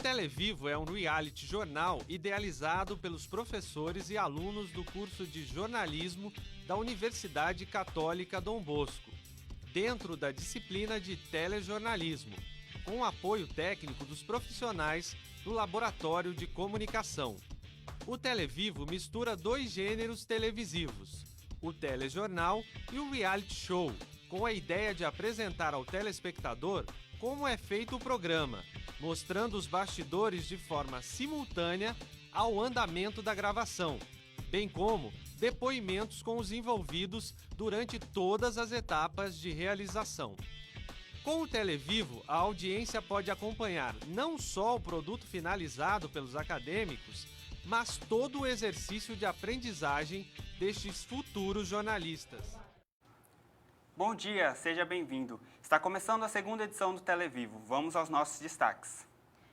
Televivo é um reality jornal idealizado pelos professores e alunos do curso de jornalismo da Universidade Católica Dom Bosco, dentro da disciplina de telejornalismo, com o apoio técnico dos profissionais do Laboratório de Comunicação. O Televivo mistura dois gêneros televisivos, o telejornal e o reality show, com a ideia de apresentar ao telespectador como é feito o programa, mostrando os bastidores de forma simultânea ao andamento da gravação, bem como depoimentos com os envolvidos durante todas as etapas de realização. Com o Televivo, a audiência pode acompanhar não só o produto finalizado pelos acadêmicos, mas todo o exercício de aprendizagem destes futuros jornalistas. Bom dia, seja bem-vindo. Está começando a segunda edição do Televivo. Vamos aos nossos destaques.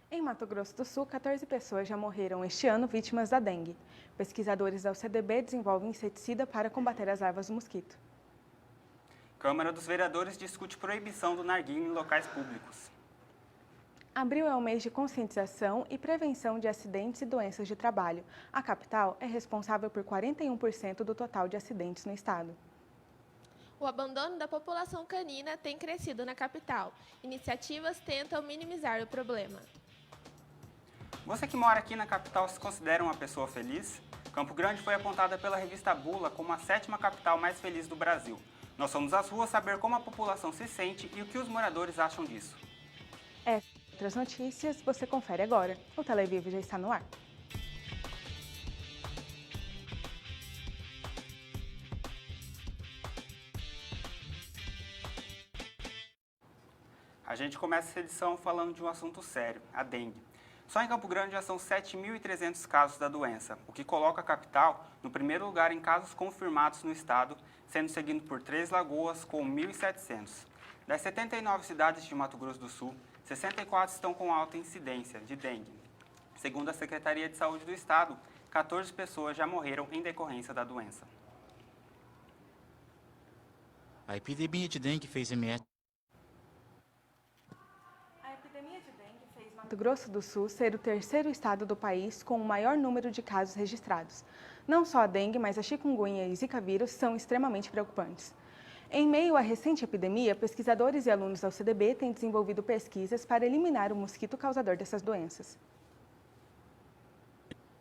Em Mato Grosso do Sul, 14 pessoas já morreram este ano vítimas da dengue. Pesquisadores da UCDB desenvolvem inseticida para combater as larvas do mosquito. Câmara dos Vereadores discute proibição do narguilé em locais públicos. Abril é o mês de conscientização e prevenção de acidentes e doenças de trabalho. A capital é responsável por 41% do total de acidentes no estado. O abandono da população canina tem crescido na capital. Iniciativas tentam minimizar o problema. Você que mora aqui na capital se considera uma pessoa feliz? Campo Grande foi apontada pela revista Bula como a 7ª capital mais feliz do Brasil. Nós fomos às ruas saber como a população se sente e o que os moradores acham disso. Outras notícias você confere agora. O Televivo já está no ar. A gente começa essa edição falando de um assunto sério, a dengue. Só em Campo Grande já são 7.300 casos da doença, o que coloca a capital no primeiro lugar em casos confirmados no estado, sendo seguido por Três Lagoas com 1.700. Das 79 cidades de Mato Grosso do Sul, 64 estão com alta incidência de dengue. Segundo a Secretaria de Saúde do Estado, 14 pessoas já morreram em decorrência da doença. A epidemia de dengue fez MS. A epidemia de dengue fez Mato Grosso do Sul ser o terceiro estado do país com o maior número de casos registrados. Não só a dengue, mas a chikungunya e zika vírus são extremamente preocupantes. Em meio à recente epidemia, pesquisadores e alunos da UCDB têm desenvolvido pesquisas para eliminar o mosquito causador dessas doenças.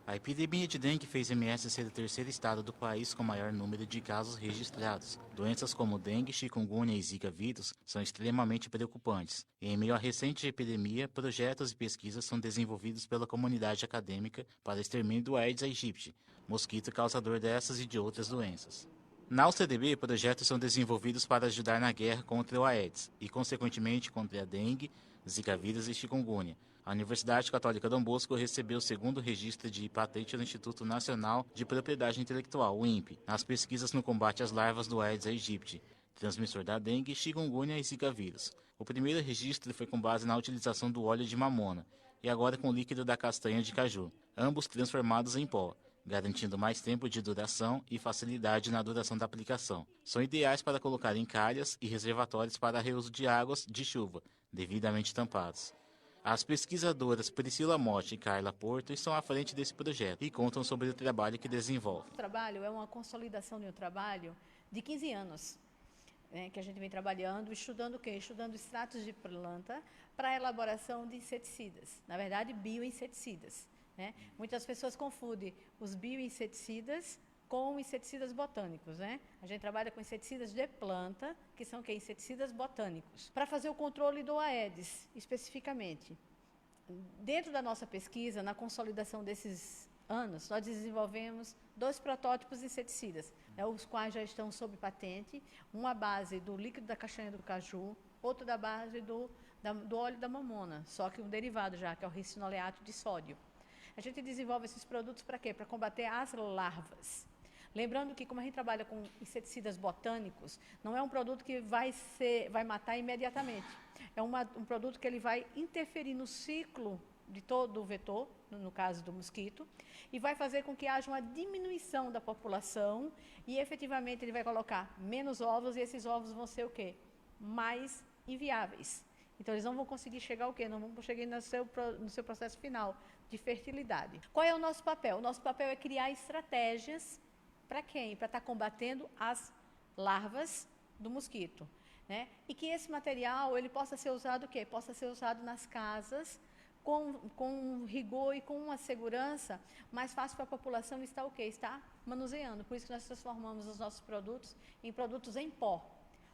A epidemia de dengue fez MS ser o terceiro estado do país com maior número de casos registrados. Doenças como dengue, chikungunya e zika vírus são extremamente preocupantes. Em meio à recente epidemia, projetos e pesquisas são desenvolvidos pela comunidade acadêmica para extermínio do Aedes aegypti, mosquito causador dessas e de outras doenças. Na UCDB, projetos são desenvolvidos para ajudar na guerra contra o Aedes e, consequentemente, contra a dengue, zika vírus e chikungunya. A Universidade Católica Dom Bosco recebeu o segundo registro de patente do Instituto Nacional de Propriedade Intelectual, o INPE, nas pesquisas no combate às larvas do Aedes aegypti, transmissor da dengue, chikungunya e zika vírus. O primeiro registro foi com base na utilização do óleo de mamona e agora com o líquido da castanha de caju, ambos transformados em pó, garantindo mais tempo de duração e facilidade na duração da aplicação. São ideais para colocar em calhas e reservatórios para reuso de águas de chuva, devidamente tampados. As pesquisadoras Priscila Motti e Carla Porto estão à frente desse projeto e contam sobre o trabalho que desenvolvem. O trabalho é uma consolidação de um trabalho de 15 anos, que a gente vem trabalhando, estudando o quê? Estudando extratos de planta para a elaboração de inseticidas, na verdade bioinseticidas. Muitas pessoas confundem os bioinseticidas com inseticidas botânicos. A gente trabalha com inseticidas de planta, que são inseticidas botânicos, para fazer o controle do Aedes, especificamente. Dentro da nossa pesquisa, na consolidação desses anos, nós desenvolvemos 2 protótipos de inseticidas, os quais já estão sob patente, uma à base do líquido da castanha do caju, outro da base do óleo da mamona, só que um derivado já, que é o ricinoleato de sódio. A gente desenvolve esses produtos para quê? Para combater as larvas. Lembrando que, como a gente trabalha com inseticidas botânicos, não é um produto que vai matar imediatamente. É um produto que ele vai interferir no ciclo de todo o vetor, no caso do mosquito, e vai fazer com que haja uma diminuição da população e, efetivamente, ele vai colocar menos ovos e esses ovos vão ser o quê? Mais inviáveis. Então, eles não vão conseguir chegar ao quê? Não vão chegar no seu processo final de fertilidade. Qual é o nosso papel? O nosso papel é criar estratégias para quem? Para estar combatendo as larvas do mosquito, né? E que esse material ele possa ser usado o quê? Possa ser usado nas casas com rigor e com uma segurança mais fácil para a população estar o quê? Está manuseando. Por isso que nós transformamos os nossos produtos em produtos em pó,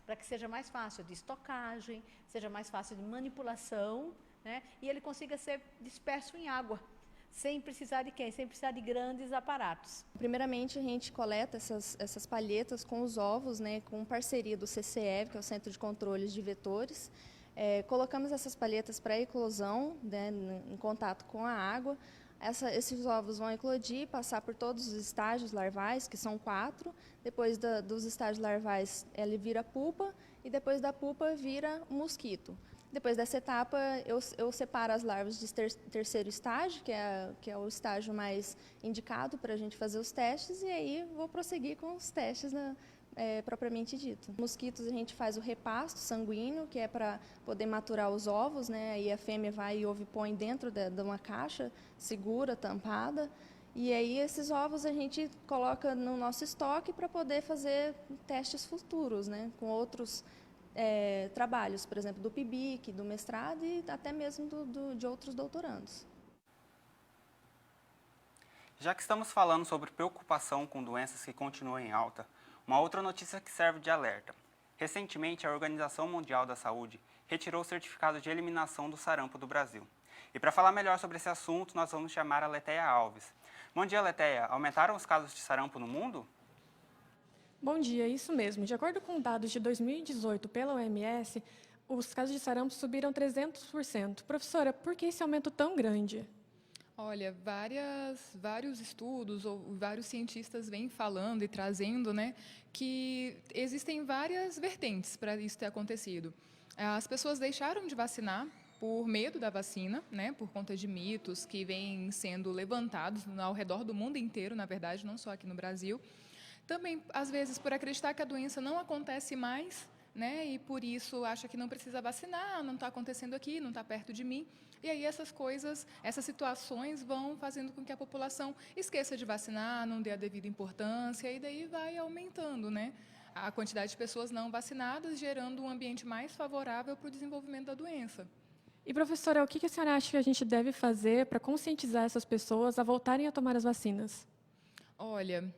para que seja mais fácil de estocagem, seja mais fácil de manipulação, né? E ele consiga ser disperso em água, sem precisar de quem? Sem precisar de grandes aparatos. Primeiramente, a gente coleta essas palhetas com os ovos, né, com parceria do CCE, que é o Centro de Controles de Vetores. Colocamos essas palhetas para eclosão, né, em contato com a água. Esses ovos vão eclodir, passar por todos os estágios larvais, que são 4. Depois dos estágios larvais, ele vira pupa, e depois da pupa vira mosquito. Depois dessa etapa, eu separo as larvas de terceiro estágio, que é o estágio mais indicado para a gente fazer os testes, e aí vou prosseguir com os testes propriamente dito. Mosquitos, a gente faz o repasto sanguíneo, que é para poder maturar os ovos, né? Aí a fêmea vai e ovipõe dentro de uma caixa segura, tampada, e aí esses ovos a gente coloca no nosso estoque para poder fazer testes futuros, né? Com outros trabalhos, por exemplo, do PIBIC, do mestrado e até mesmo de outros doutorandos. Já que estamos falando sobre preocupação com doenças que continuam em alta, uma outra notícia que serve de alerta. Recentemente, a Organização Mundial da Saúde retirou o certificado de eliminação do sarampo do Brasil. E para falar melhor sobre esse assunto, nós vamos chamar a Letéia Alves. Bom dia, Letéia. Aumentaram os casos de sarampo no mundo? Bom dia, isso mesmo. De acordo com dados de 2018 pela OMS, os casos de sarampo subiram 300%. Professora, por que esse aumento tão grande? Olha, vários estudos ou vários cientistas vêm falando e trazendo, né, que existem várias vertentes para isso ter acontecido. As pessoas deixaram de vacinar por medo da vacina, né, por conta de mitos que vêm sendo levantados ao redor do mundo inteiro, na verdade, não só aqui no Brasil. Também, às vezes, por acreditar que a doença não acontece mais, né, e por isso acha que não precisa vacinar, não está acontecendo aqui, não está perto de mim. E aí essas situações vão fazendo com que a população esqueça de vacinar, não dê a devida importância, e daí vai aumentando, né, a quantidade de pessoas não vacinadas, gerando um ambiente mais favorável para o desenvolvimento da doença. E, professora, o que a senhora acha que a gente deve fazer para conscientizar essas pessoas a voltarem a tomar as vacinas? Olha,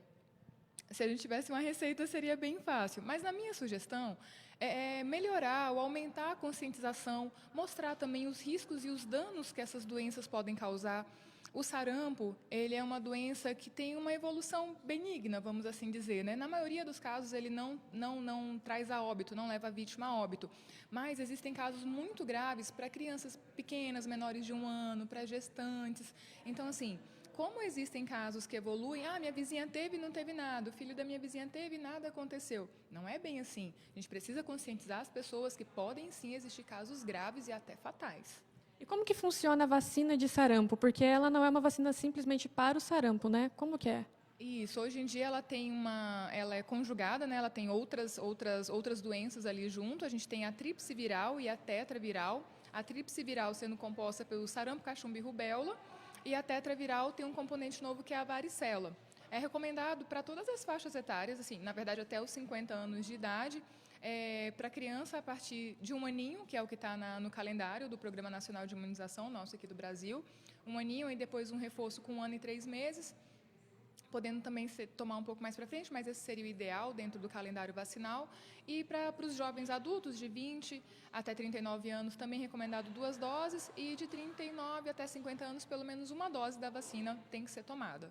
se a gente tivesse uma receita, seria bem fácil. Mas, na minha sugestão, é melhorar ou aumentar a conscientização, mostrar também os riscos e os danos que essas doenças podem causar. O sarampo, ele é uma doença que tem uma evolução benigna, vamos assim dizer, né? Na maioria dos casos, ele não traz a óbito, não leva a vítima a óbito. Mas existem casos muito graves para crianças pequenas, menores de 1 ano, para gestantes. Então, assim, como existem casos que evoluem, minha vizinha teve e não teve nada, o filho da minha vizinha teve e nada aconteceu. Não é bem assim. A gente precisa conscientizar as pessoas que podem sim existir casos graves e até fatais. E como que funciona a vacina de sarampo? Porque ela não é uma vacina simplesmente para o sarampo, né? Como que é? Isso, hoje em dia ela é conjugada, né? Ela tem outras doenças ali junto. A gente tem a tríplice viral e a tetraviral. A tríplice viral sendo composta pelo sarampo, cachumba e rubéola. E a tetraviral tem um componente novo que é a varicela. É recomendado para todas as faixas etárias, assim, na verdade até os 50 anos de idade, para criança a partir de 1 aninho, que é o que está no calendário do Programa Nacional de Imunização, nosso aqui do Brasil, 1 aninho e depois um reforço com 1 ano e 3 meses, podendo também tomar um pouco mais para frente, mas esse seria o ideal dentro do calendário vacinal. E para os jovens adultos de 20 até 39 anos, também recomendado 2 doses, e de 39 até 50 anos, pelo menos 1 dose da vacina tem que ser tomada.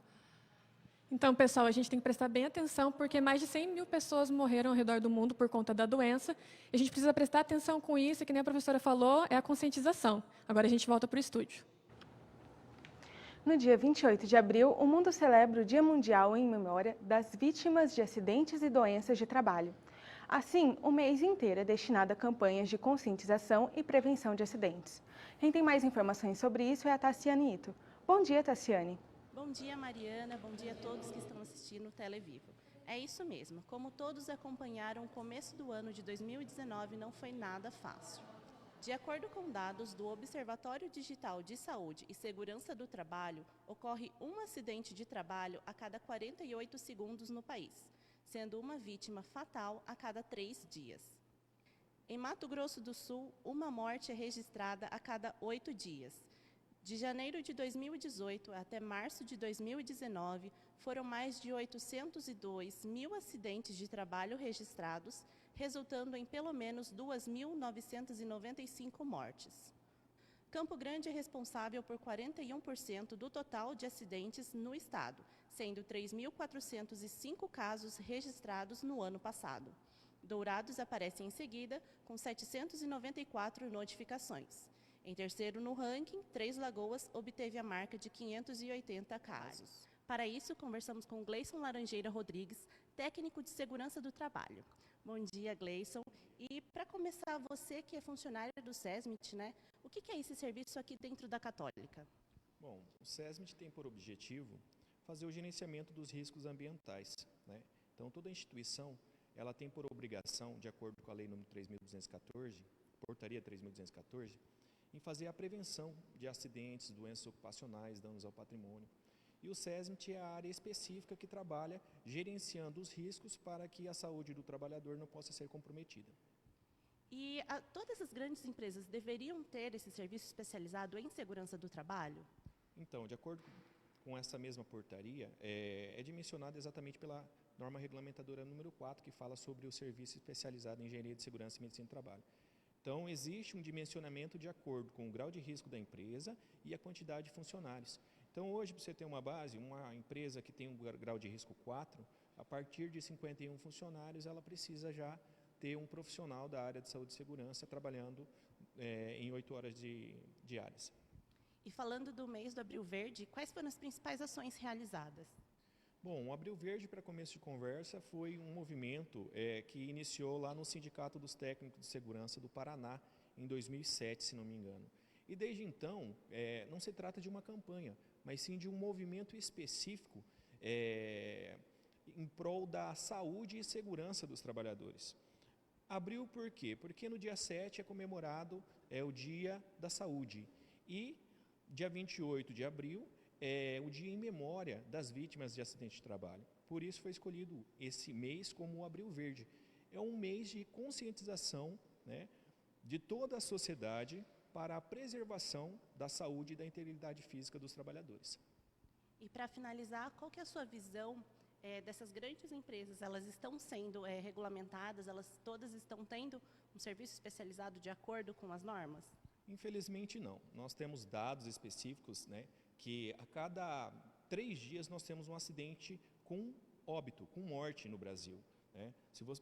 Então, pessoal, a gente tem que prestar bem atenção, porque mais de 100 mil pessoas morreram ao redor do mundo por conta da doença, e a gente precisa prestar atenção com isso, e que nem a professora falou, é a conscientização. Agora a gente volta para o estúdio. No dia 28 de abril, o mundo celebra o Dia Mundial em memória das vítimas de acidentes e doenças de trabalho. Assim, o mês inteiro é destinado a campanhas de conscientização e prevenção de acidentes. Quem tem mais informações sobre isso é a Tassiane Ito. Bom dia, Tassiane. Bom dia, Mariana. Bom dia a todos que estão assistindo o Televivo. É isso mesmo. Como todos acompanharam, o começo do ano de 2019 não foi nada fácil. De acordo com dados do Observatório Digital de Saúde e Segurança do Trabalho, ocorre um acidente de trabalho a cada 48 segundos no país, sendo uma vítima fatal a cada 3 dias. Em Mato Grosso do Sul, uma morte é registrada a cada 8 dias. De janeiro de 2018 até março de 2019, foram mais de 802 mil acidentes de trabalho registrados, resultando em pelo menos 2.995 mortes. Campo Grande é responsável por 41% do total de acidentes no estado, sendo 3.405 casos registrados no ano passado. Dourados aparece em seguida, com 794 notificações. Em terceiro no ranking, Três Lagoas obteve a marca de 580 casos. Para isso, conversamos com Gleison Laranjeira Rodrigues, técnico de segurança do trabalho. Bom dia, Gleison. E para começar, você que é funcionário do SESMIT, né? O que é esse serviço aqui dentro da Católica? Bom, o SESMIT tem por objetivo fazer o gerenciamento dos riscos ambientais, né? Então, toda instituição ela tem por obrigação, de acordo com a Lei nº 3.214, Portaria 3.214, em fazer a prevenção de acidentes, doenças ocupacionais, danos ao patrimônio. E o SESMIT é a área específica que trabalha gerenciando os riscos para que a saúde do trabalhador não possa ser comprometida. E todas as grandes empresas deveriam ter esse serviço especializado em segurança do trabalho? Então, de acordo com essa mesma portaria, é dimensionado exatamente pela norma regulamentadora número 4, que fala sobre o serviço especializado em engenharia de segurança e medicina do trabalho. Então, existe um dimensionamento de acordo com o grau de risco da empresa e a quantidade de funcionários. Então, hoje, para você ter uma base, uma empresa que tem um grau de risco 4, a partir de 51 funcionários, ela precisa já ter um profissional da área de saúde e segurança trabalhando em 8 horas diárias. E falando do mês do Abril Verde, quais foram as principais ações realizadas? Bom, o Abril Verde, para começo de conversa, foi um movimento que iniciou lá no Sindicato dos Técnicos de Segurança do Paraná, em 2007, se não me engano. E desde então, não se trata de uma campanha, mas sim de um movimento específico em prol da saúde e segurança dos trabalhadores. Abril por quê? Porque no dia 7 é comemorado o Dia da Saúde e dia 28 de abril é o dia em memória das vítimas de acidente de trabalho. Por isso foi escolhido esse mês como o Abril Verde. É um mês de conscientização, né, de toda a sociedade para a preservação da saúde e da integridade física dos trabalhadores. E para finalizar, qual que é a sua visão dessas grandes empresas? Elas estão sendo regulamentadas, elas todas estão tendo um serviço especializado de acordo com as normas? Infelizmente não. Nós temos dados específicos, né, que a cada 3 dias nós temos um acidente com óbito, com morte no Brasil. Né?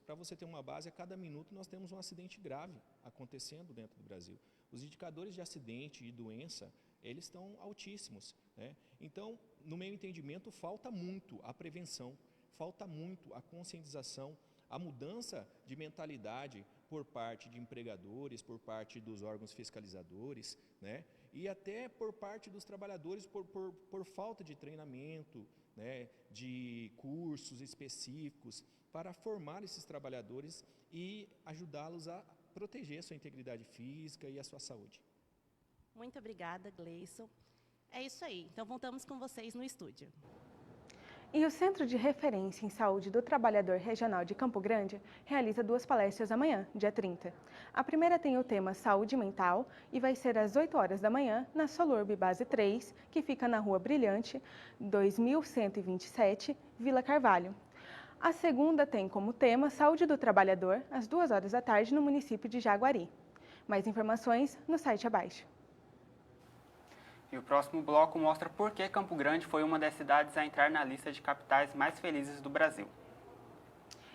Para você ter uma base, a cada minuto nós temos um acidente grave acontecendo dentro do Brasil. Os indicadores de acidente e doença, eles estão altíssimos. Né? Então, no meu entendimento, falta muito a prevenção, falta muito a conscientização, a mudança de mentalidade por parte de empregadores, por parte dos órgãos fiscalizadores, né? E até por parte dos trabalhadores por falta de treinamento, né? De cursos específicos para formar esses trabalhadores e ajudá-los a proteger a sua integridade física e a sua saúde. Muito obrigada, Gleison. É isso aí. Então, voltamos com vocês no estúdio. E o Centro de Referência em Saúde do Trabalhador Regional de Campo Grande realiza 2 palestras amanhã, dia 30. A primeira tem o tema Saúde Mental e vai ser às 8 horas da manhã na Solurb Base 3, que fica na Rua Brilhante, 2127, Vila Carvalho. A segunda tem como tema Saúde do Trabalhador, às 2 horas da tarde, no município de Jaguari. Mais informações no site abaixo. E o próximo bloco mostra por que Campo Grande foi uma das cidades a entrar na lista de capitais mais felizes do Brasil.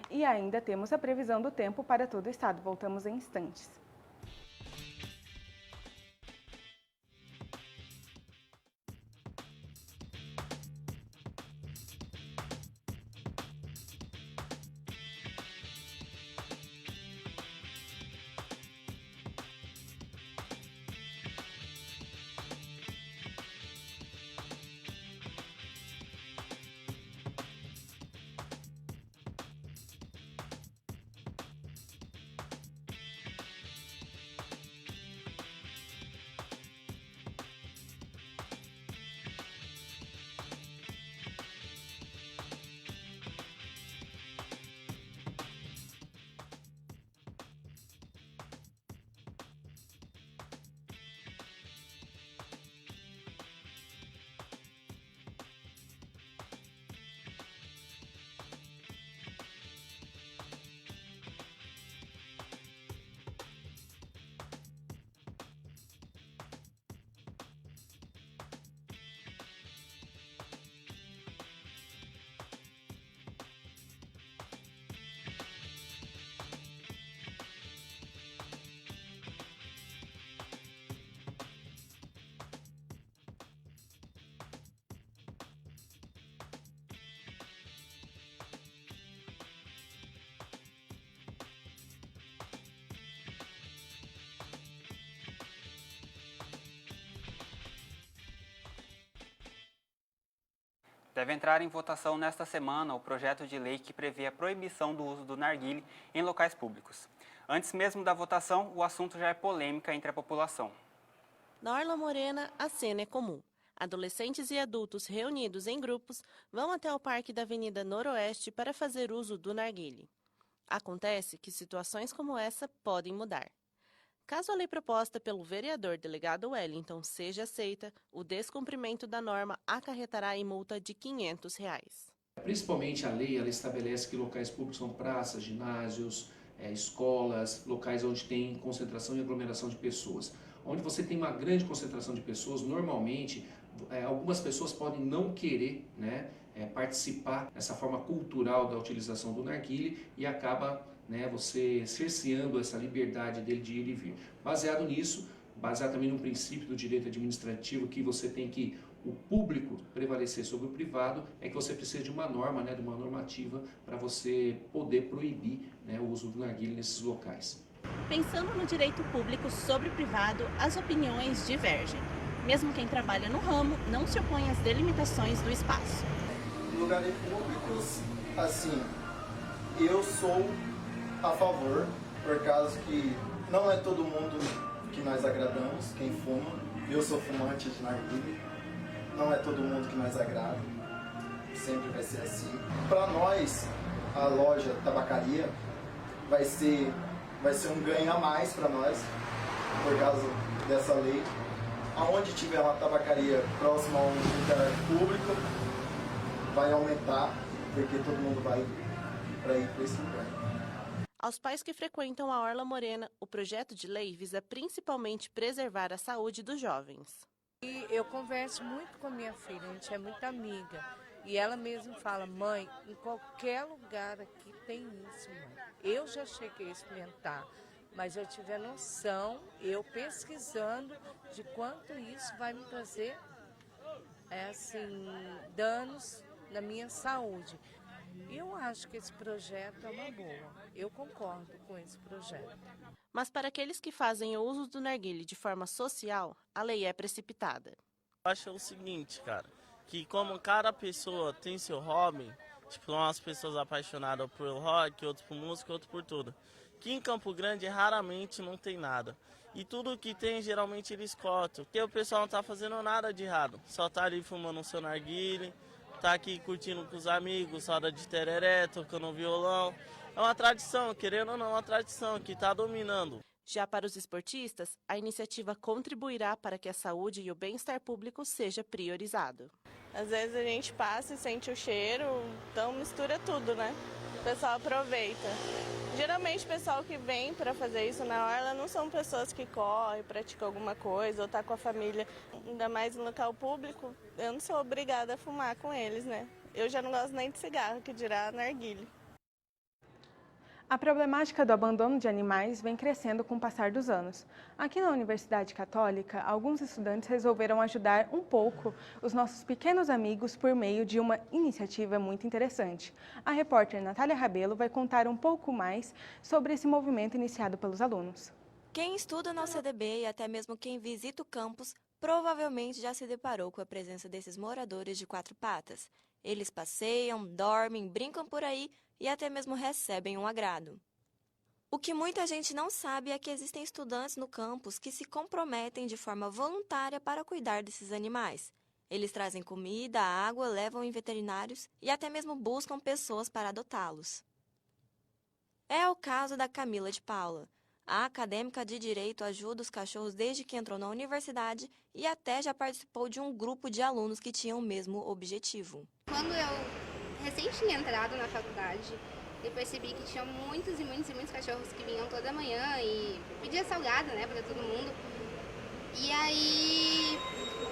E ainda temos a previsão do tempo para todo o estado. Voltamos em instantes. Deve entrar em votação nesta semana o projeto de lei que prevê a proibição do uso do narguilé em locais públicos. Antes mesmo da votação, o assunto já é polêmica entre a população. Na Orla Morena, a cena é comum. Adolescentes e adultos reunidos em grupos vão até o parque da Avenida Noroeste para fazer uso do narguilé. Acontece que situações como essa podem mudar. Caso a lei proposta pelo vereador delegado Wellington seja aceita, o descumprimento da norma acarretará em multa de R$ 500. Principalmente a lei, ela estabelece que locais públicos são praças, ginásios, escolas, locais onde tem concentração e aglomeração de pessoas. Onde você tem uma grande concentração de pessoas, normalmente, algumas pessoas podem não querer, participar dessa forma cultural da utilização do narguilé e acaba você cerceando essa liberdade dele de ir e vir. Baseado nisso, baseado também no princípio do direito administrativo, que você tem que o público prevalecer sobre o privado, é que você precisa de uma norma, de uma normativa para você poder proibir o uso do narguilé nesses locais. Pensando no direito público sobre o privado, as opiniões divergem. Mesmo quem trabalha no ramo não se opõe às delimitações do espaço. Em lugares públicos, assim, eu sou a favor, por causa que não é todo mundo que nós agradamos, quem fuma. Eu sou fumante de narguilé, não é todo mundo que nós agrada, sempre vai ser assim. Para nós, a loja tabacaria vai ser um ganho a mais para nós, por causa dessa lei. Aonde tiver uma tabacaria próxima a um lugar público, vai aumentar, porque todo mundo vai para ir para esse lugar. Aos pais que frequentam a Orla Morena, o projeto de lei visa principalmente preservar a saúde dos jovens. Eu converso muito com a minha filha, a gente é muito amiga. E ela mesma fala, mãe, em qualquer lugar aqui tem isso, mãe. Eu já cheguei a experimentar, mas eu tive a noção, eu pesquisando, de quanto isso vai me trazer danos na minha saúde. Eu acho que esse projeto é uma boa. Eu concordo com esse projeto. Mas para aqueles que fazem o uso do narguilé de forma social, a lei é precipitada. Eu acho o seguinte, cara, que como cada pessoa tem seu hobby, tipo, umas pessoas apaixonadas por rock, outros por música, outros por tudo. Que em Campo Grande raramente não tem nada. E tudo que tem, geralmente eles cortam. Porque o pessoal não tá fazendo nada de errado. Só tá ali fumando o seu narguilé, tá aqui curtindo com os amigos, roda de tereré, tocando violão. É uma tradição, querendo ou não, é uma tradição que tá dominando. Já para os esportistas, a iniciativa contribuirá para que a saúde e o bem-estar público seja priorizado. Às vezes a gente passa e sente o cheiro, então mistura tudo, né? O pessoal aproveita. Geralmente o pessoal que vem para fazer isso na orla não são pessoas que correm, praticam alguma coisa ou tá com a família. Ainda mais em local público, eu não sou obrigada a fumar com eles, né? Eu já não gosto nem de cigarro, que dirá narguilé. A problemática do abandono de animais vem crescendo com o passar dos anos. Aqui na Universidade Católica, alguns estudantes resolveram ajudar um pouco os nossos pequenos amigos por meio de uma iniciativa muito interessante. A repórter Natália Rabelo vai contar um pouco mais sobre esse movimento iniciado pelos alunos. Quem estuda na UCDB e até mesmo quem visita o campus provavelmente já se deparou com a presença desses moradores de quatro patas. Eles passeiam, dormem, brincam por aí e até mesmo recebem um agrado. O que muita gente não sabe é que existem estudantes no campus que se comprometem de forma voluntária para cuidar desses animais. Eles trazem comida, água, levam em veterinários e até mesmo buscam pessoas para adotá-los. É o caso da Camila de Paula. A acadêmica de Direito ajuda os cachorros desde que entrou na universidade e até já participou de um grupo de alunos que tinham o mesmo objetivo. Quando eu recém tinha entrado na faculdade, eu percebi que tinha muitos cachorros que vinham toda manhã e pediam salgado, né, para todo mundo. E aí,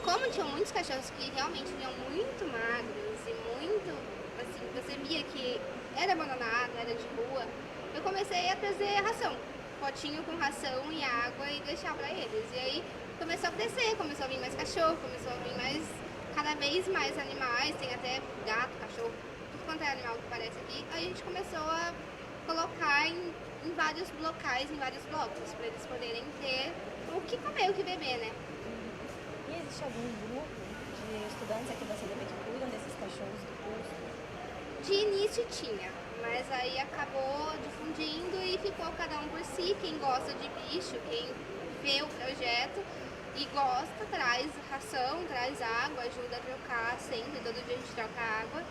como tinham muitos cachorros que realmente vinham muito magros e muito, assim, você via que era abandonado, era de rua, eu comecei a trazer ração, potinho com ração e água e deixar para eles. E aí começou a crescer, começou a vir mais cachorro, começou a vir cada vez mais animais, tem até gato, cachorro, tudo quanto é animal que aparece aqui. Aí a gente começou a colocar em vários locais, em vários blocos, para eles poderem ter o que comer, o que beber, né? E existe algum grupo estudantes aqui da CDB que cuidam desses cachorros do curso? De início tinha, mas aí acabou difundindo e ficou cada um por si. Quem gosta de bicho, quem vê o projeto e gosta, traz ração, traz água, ajuda a trocar sempre, todo dia a gente troca água.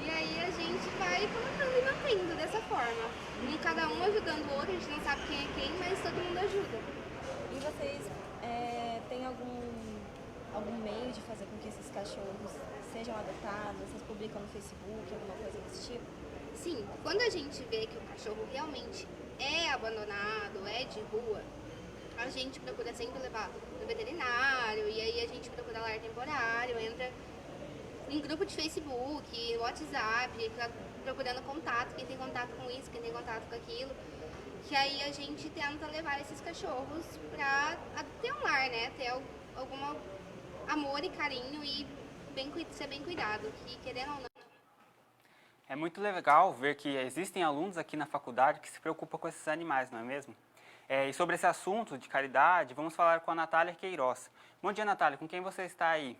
E aí a gente vai colocando e mantendo dessa forma. Cada um ajudando o outro, a gente não sabe quem é quem, mas todo mundo ajuda. E vocês têm algum meio de fazer com que esses cachorros sejam adotados? Vocês publicam no Facebook, alguma coisa desse tipo? Sim, quando a gente vê que o cachorro realmente é abandonado, é de rua, a gente procura sempre levar no veterinário, e aí a gente procura lar temporário, entra em grupo de Facebook, WhatsApp, procurando contato, quem tem contato com isso, quem tem contato com aquilo, que aí a gente tenta levar esses cachorros pra ter um lar, né, ter algum amor e carinho e ser bem cuidado, que querendo ou não. É muito legal ver que existem alunos aqui na faculdade que se preocupam com esses animais, não é mesmo? E sobre esse assunto de caridade, vamos falar com a Natália Queiroz. Bom dia, Natália, com quem você está aí?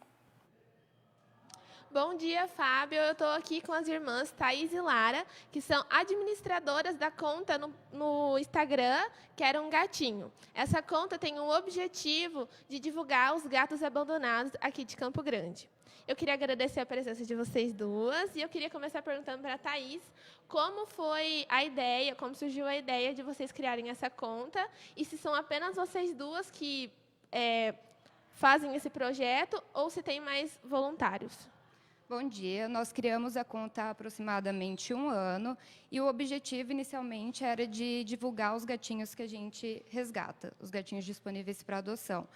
Bom dia, Fábio. Eu estou aqui com as irmãs Thaís e Lara, que são administradoras da conta no Instagram, Quero um Gatinho. Essa conta tem o objetivo de divulgar os gatos abandonados aqui de Campo Grande. Eu queria agradecer a presença de vocês duas e eu queria começar perguntando para a Thaís como foi a ideia, como surgiu a ideia de vocês criarem essa conta e se são apenas vocês duas que fazem esse projeto ou se tem mais voluntários. Bom dia, nós criamos a conta há aproximadamente 1 ano e o objetivo inicialmente era de divulgar os gatinhos que a gente resgata, os gatinhos disponíveis para adoção.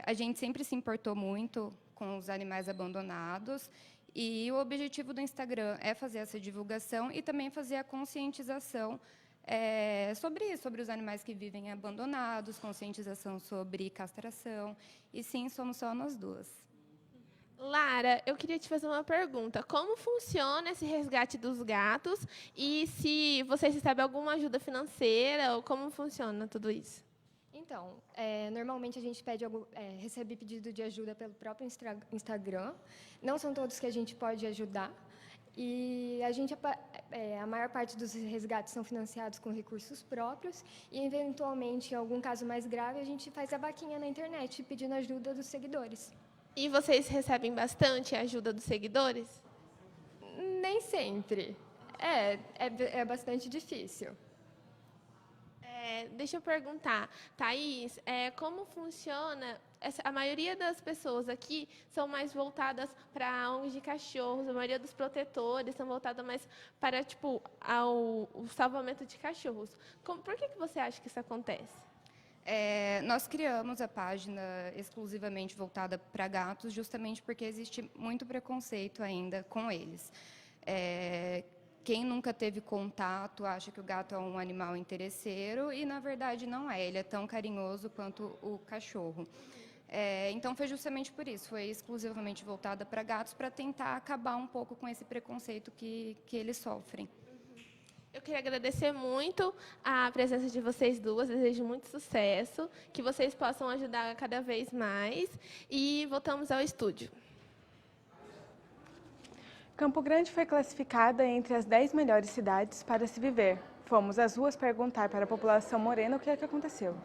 A gente sempre se importou muito com os animais abandonados e o objetivo do Instagram é fazer essa divulgação e também fazer a conscientização sobre isso, sobre os animais que vivem abandonados, conscientização sobre castração e sim, somos só nós duas. Lara, eu queria te fazer uma pergunta. Como funciona esse resgate dos gatos e se vocês recebem alguma ajuda financeira ou como funciona tudo isso? Então, normalmente a gente recebe pedido de ajuda pelo próprio Instagram. Não são todos que a gente pode ajudar. E a maior parte dos resgates são financiados com recursos próprios. E, eventualmente, em algum caso mais grave, a gente faz a vaquinha na internet pedindo ajuda dos seguidores. E vocês recebem bastante ajuda dos seguidores? Nem sempre. É bastante difícil. Deixa eu perguntar, Thaís, como funciona? A maioria das pessoas aqui são mais voltadas para ONGs de cachorros, a maioria dos protetores são voltadas mais para o salvamento de cachorros. Por que você acha que isso acontece? Nós criamos a página exclusivamente voltada para gatos, justamente porque existe muito preconceito ainda com eles. Quem nunca teve contato acha que o gato é um animal interesseiro e, na verdade, não é. Ele é tão carinhoso quanto o cachorro. Então, foi justamente por isso. Foi exclusivamente voltada para gatos para tentar acabar um pouco com esse preconceito que eles sofrem. Eu queria agradecer muito a presença de vocês duas, desejo muito sucesso, que vocês possam ajudar cada vez mais e voltamos ao estúdio. Campo Grande foi classificada entre as 10 melhores cidades para se viver. Fomos às ruas perguntar para a população morena o que é que aconteceu.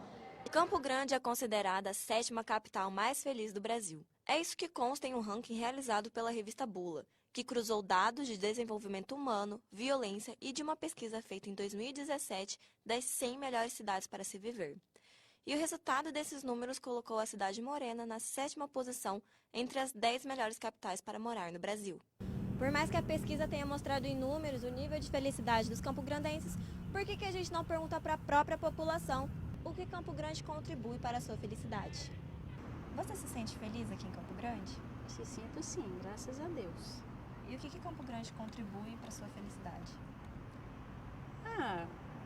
Campo Grande é considerada a 7ª capital mais feliz do Brasil. É isso que consta em um ranking realizado pela revista Bula, que cruzou dados de desenvolvimento humano, violência e de uma pesquisa feita em 2017 das 100 melhores cidades para se viver. E o resultado desses números colocou a cidade morena na 7ª posição entre as 10 melhores capitais para morar no Brasil. Por mais que a pesquisa tenha mostrado em números o nível de felicidade dos campograndenses, por que a gente não pergunta para a própria população o que Campo Grande contribui para a sua felicidade? Você se sente feliz aqui em Campo Grande? Se sinto sim, graças a Deus. E o que Campo Grande contribui para a sua felicidade?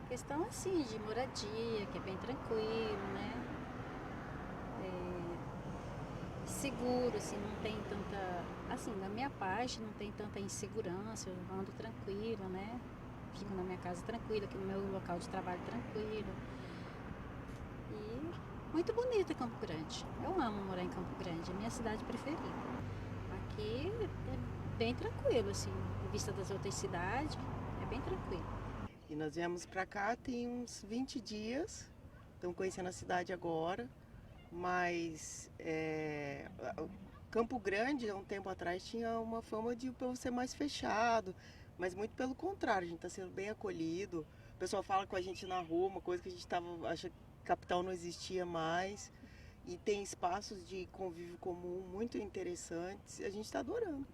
Questão assim de moradia, que é bem tranquilo, né? Seguro, assim, não tem tanta... Assim, da minha parte, não tem tanta insegurança, eu ando tranquila, né? Fico na minha casa tranquila, aqui no meu local de trabalho tranquilo. E Muito bonito Campo Grande. Eu amo morar em Campo Grande, é a minha cidade preferida. Aqui é bem tranquilo, assim, em vista das outras cidades, é bem tranquilo. E nós viemos para cá tem uns 20 dias, estamos conhecendo a cidade agora, mas Campo Grande, há um tempo atrás, tinha uma fama de o povo ser mais fechado, mas muito pelo contrário, a gente está sendo bem acolhido. O pessoal fala com a gente na rua, uma coisa que a gente acha que capital não existia mais, e tem espaços de convívio comum muito interessantes, a gente está adorando.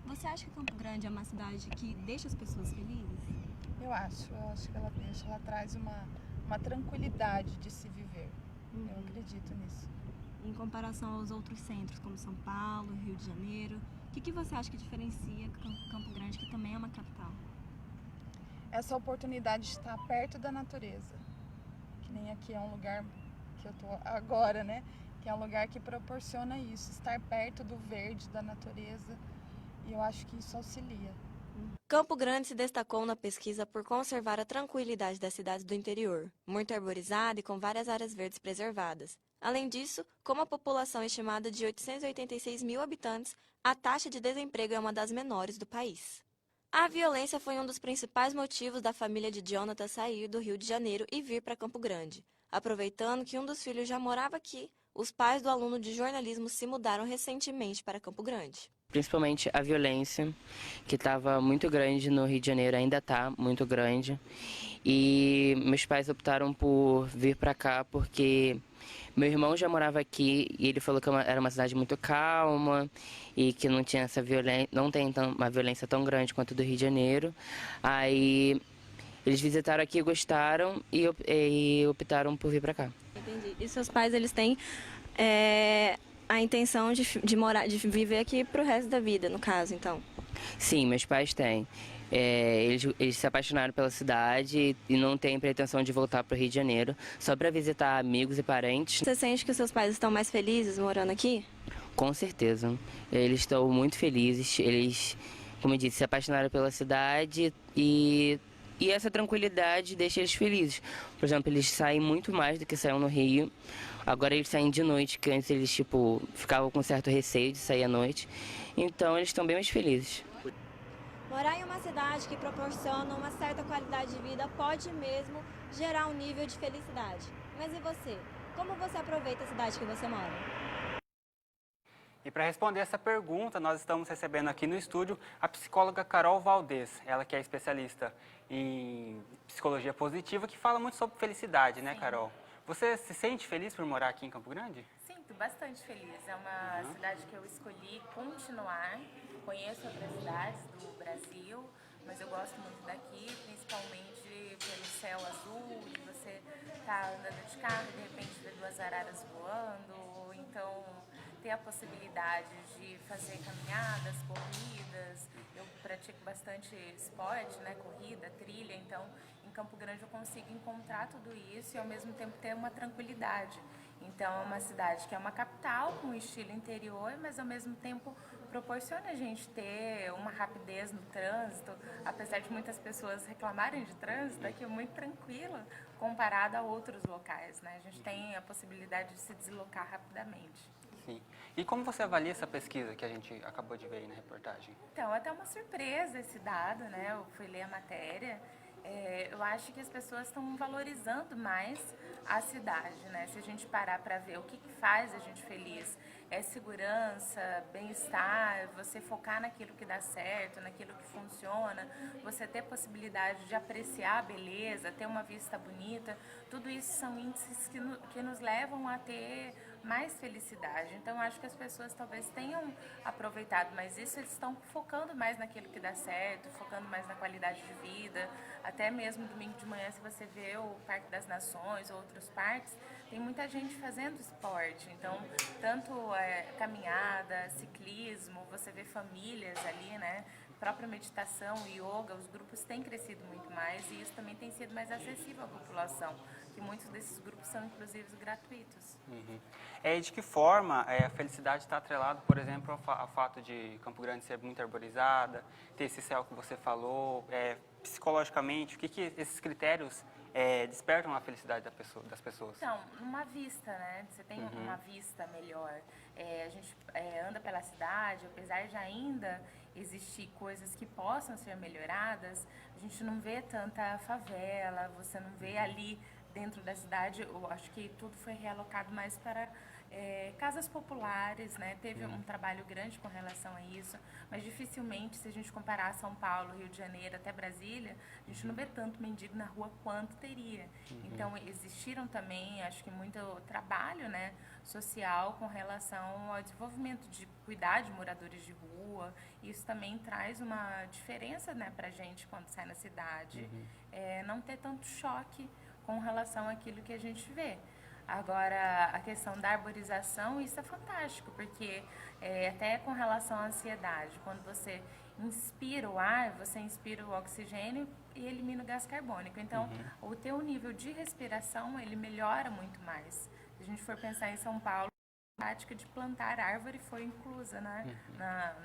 Você acha que Campo Grande é uma cidade que deixa as pessoas felizes? Eu acho que ela deixa, ela traz uma tranquilidade de se viver. Eu acredito nisso. Em comparação aos outros centros, como São Paulo, Rio de Janeiro, o que você acha que diferencia Campo Grande, que também é uma capital? Essa oportunidade de estar perto da natureza. Que nem aqui é um lugar que eu tô agora, né? Que é um lugar que proporciona isso, estar perto do verde, da natureza. E eu acho que isso auxilia. Campo Grande se destacou na pesquisa por conservar a tranquilidade das cidades do interior, muito arborizada e com várias áreas verdes preservadas. Além disso, como a população é estimada de 886 mil habitantes, a taxa de desemprego é uma das menores do país. A violência foi um dos principais motivos da família de Jonathan sair do Rio de Janeiro e vir para Campo Grande. Aproveitando que um dos filhos já morava aqui, os pais do aluno de jornalismo se mudaram recentemente para Campo Grande. Principalmente a violência, que estava muito grande no Rio de Janeiro, ainda está muito grande. E meus pais optaram por vir para cá porque meu irmão já morava aqui e ele falou que era uma cidade muito calma e que não tinha essa violência, não tem uma violência tão grande quanto a do Rio de Janeiro. Aí eles visitaram aqui, gostaram e optaram por vir para cá. Entendi. E seus pais, eles têm a intenção de morar, de viver aqui pro resto da vida, no caso, então? Sim, meus pais têm. Eles se apaixonaram pela cidade e não têm pretensão de voltar para o Rio de Janeiro, só para visitar amigos e parentes. Você sente que os seus pais estão mais felizes morando aqui? Com certeza. Eles estão muito felizes. Eles, como eu disse, se apaixonaram pela cidade e essa tranquilidade deixa eles felizes. Por exemplo, eles saem muito mais do que saíam no Rio. Agora eles saem de noite, que antes eles ficavam com certo receio de sair à noite. Então eles estão bem mais felizes. Morar em uma cidade que proporciona uma certa qualidade de vida pode mesmo gerar um nível de felicidade. Mas e você? Como você aproveita a cidade que você mora? E para responder essa pergunta, nós estamos recebendo aqui no estúdio a psicóloga Carol Valdez, ela que é especialista em psicologia positiva, que fala muito sobre felicidade, né, Carol? Você se sente feliz por morar aqui em Campo Grande? Sinto bastante feliz. É uma cidade que eu escolhi continuar. Conheço outras cidades do Brasil, mas eu gosto muito daqui, principalmente pelo céu azul, de você estar andando de carro e de repente ver duas araras voando. Então, ter a possibilidade de fazer caminhadas, corridas. Eu pratico bastante esporte, né, corrida, trilha, então em Campo Grande eu consigo encontrar tudo isso e ao mesmo tempo ter uma tranquilidade. Então é uma cidade que é uma capital com estilo interior, mas ao mesmo tempo proporciona a gente ter uma rapidez no trânsito, apesar de muitas pessoas reclamarem de trânsito, aqui é muito tranquila comparado a outros locais, né? A gente tem a possibilidade de se deslocar rapidamente. Sim. E como você avalia essa pesquisa que a gente acabou de ver aí na reportagem? Então, até uma surpresa esse dado, né? Eu fui ler a matéria. Eu acho que as pessoas estão valorizando mais a cidade, né? Se a gente parar para ver o que faz a gente feliz, é segurança, bem-estar, você focar naquilo que dá certo, naquilo que funciona, você ter possibilidade de apreciar a beleza, ter uma vista bonita, tudo isso são índices que nos levam a ter mais felicidade. Então, acho que as pessoas talvez tenham aproveitado mais isso, eles estão focando mais naquilo que dá certo, focando mais na qualidade de vida. Até mesmo domingo de manhã, se você vê o Parque das Nações ou outros parques, tem muita gente fazendo esporte. Então, tanto caminhada, ciclismo, você vê famílias ali, né, própria meditação e yoga, os grupos têm crescido muito mais e isso também tem sido mais acessível à população, que muitos desses grupos são inclusive gratuitos. De que forma a felicidade está atrelada, por exemplo, ao fato de Campo Grande ser muito arborizada, ter esse céu que você falou, psicologicamente, o que esses critérios despertam a felicidade das pessoas? Então, uma vista, né? Você tem uma vista melhor. A gente anda pela cidade, apesar de ainda existir coisas que possam ser melhoradas, a gente não vê tanta favela, você não vê ali dentro da cidade. Eu acho que tudo foi realocado mais para casas populares, né? Teve um trabalho grande com relação a isso, mas dificilmente, se a gente comparar São Paulo, Rio de Janeiro até Brasília, a gente não vê tanto mendigo na rua quanto teria. Então, existiram também, acho que muito trabalho, né, social com relação ao desenvolvimento de cuidar de moradores de rua. Isso também traz uma diferença, né, pra gente quando sai na cidade. Não ter tanto choque com relação àquilo que a gente vê. Agora, a questão da arborização, isso é fantástico, porque até com relação à ansiedade, quando você inspira o ar, você inspira o oxigênio e elimina o gás carbônico. Então, o teu nível de respiração, ele melhora muito mais. Se a gente for pensar em São Paulo, a prática de plantar árvore foi inclusa, né,